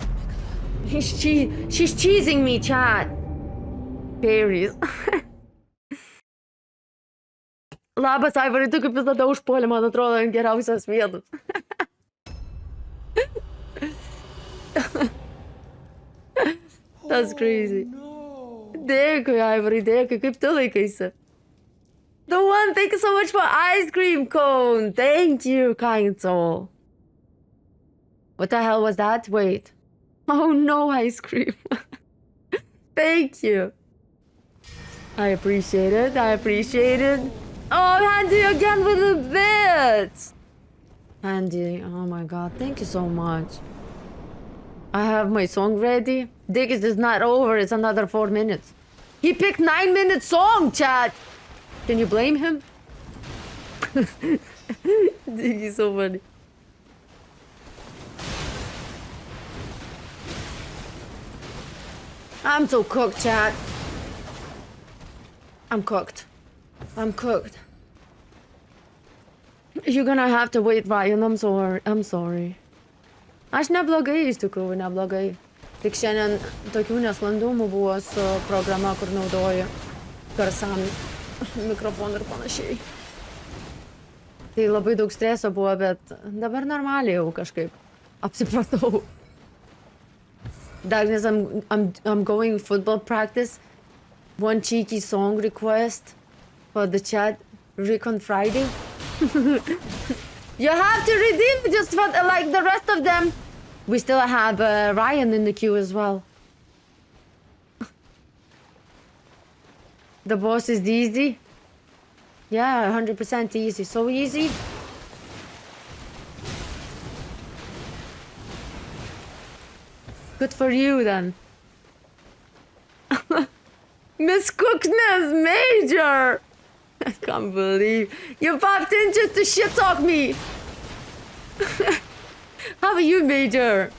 She's cheesing me, chat. Fairies. Labas, Aivarai, tu kaip visada užpuolė, man atrodo, ant geriausios vietos. That's crazy. Dėkui, Aivarai, dėkui, kaip tu laikaisi? The one, thank you so much for ice cream cone. Thank you, kind soul. What the hell was that? Wait. Oh no, ice cream. Thank you. I appreciate it. I appreciate it. Oh, Handy again with the bits. Handy, oh my god, thank you so much. I have my song ready. Diggs is not over. It's another 4 minutes. He picked 9-minute song, chat. Can you blame him? Diggs is so funny. I'm so cooked, chat. I'm cooked. I'm cooked. You're gonna have to wait, Ryan. I'm sorry. I'm sorry. Aš neblogai, iš tikrųjų, neblogai. Tik šiandien tokių nesklandumų buvo su programa, kur naudoju garsam mikrofoną ir panašiai. Tai labai daug streso buvo, bet dabar normaliai jau kažkaip apsipratau. Darkness, I'm going football practice. One cheeky song request for the chat. Recon Friday. You have to redeem just for like the rest of them. We still have Ryan in the queue as well. The boss is easy. Yeah, 100% easy. So easy. Good for you then. Miss Cookness Major! I can't believe you popped in just to shit talk me. How are you, Major?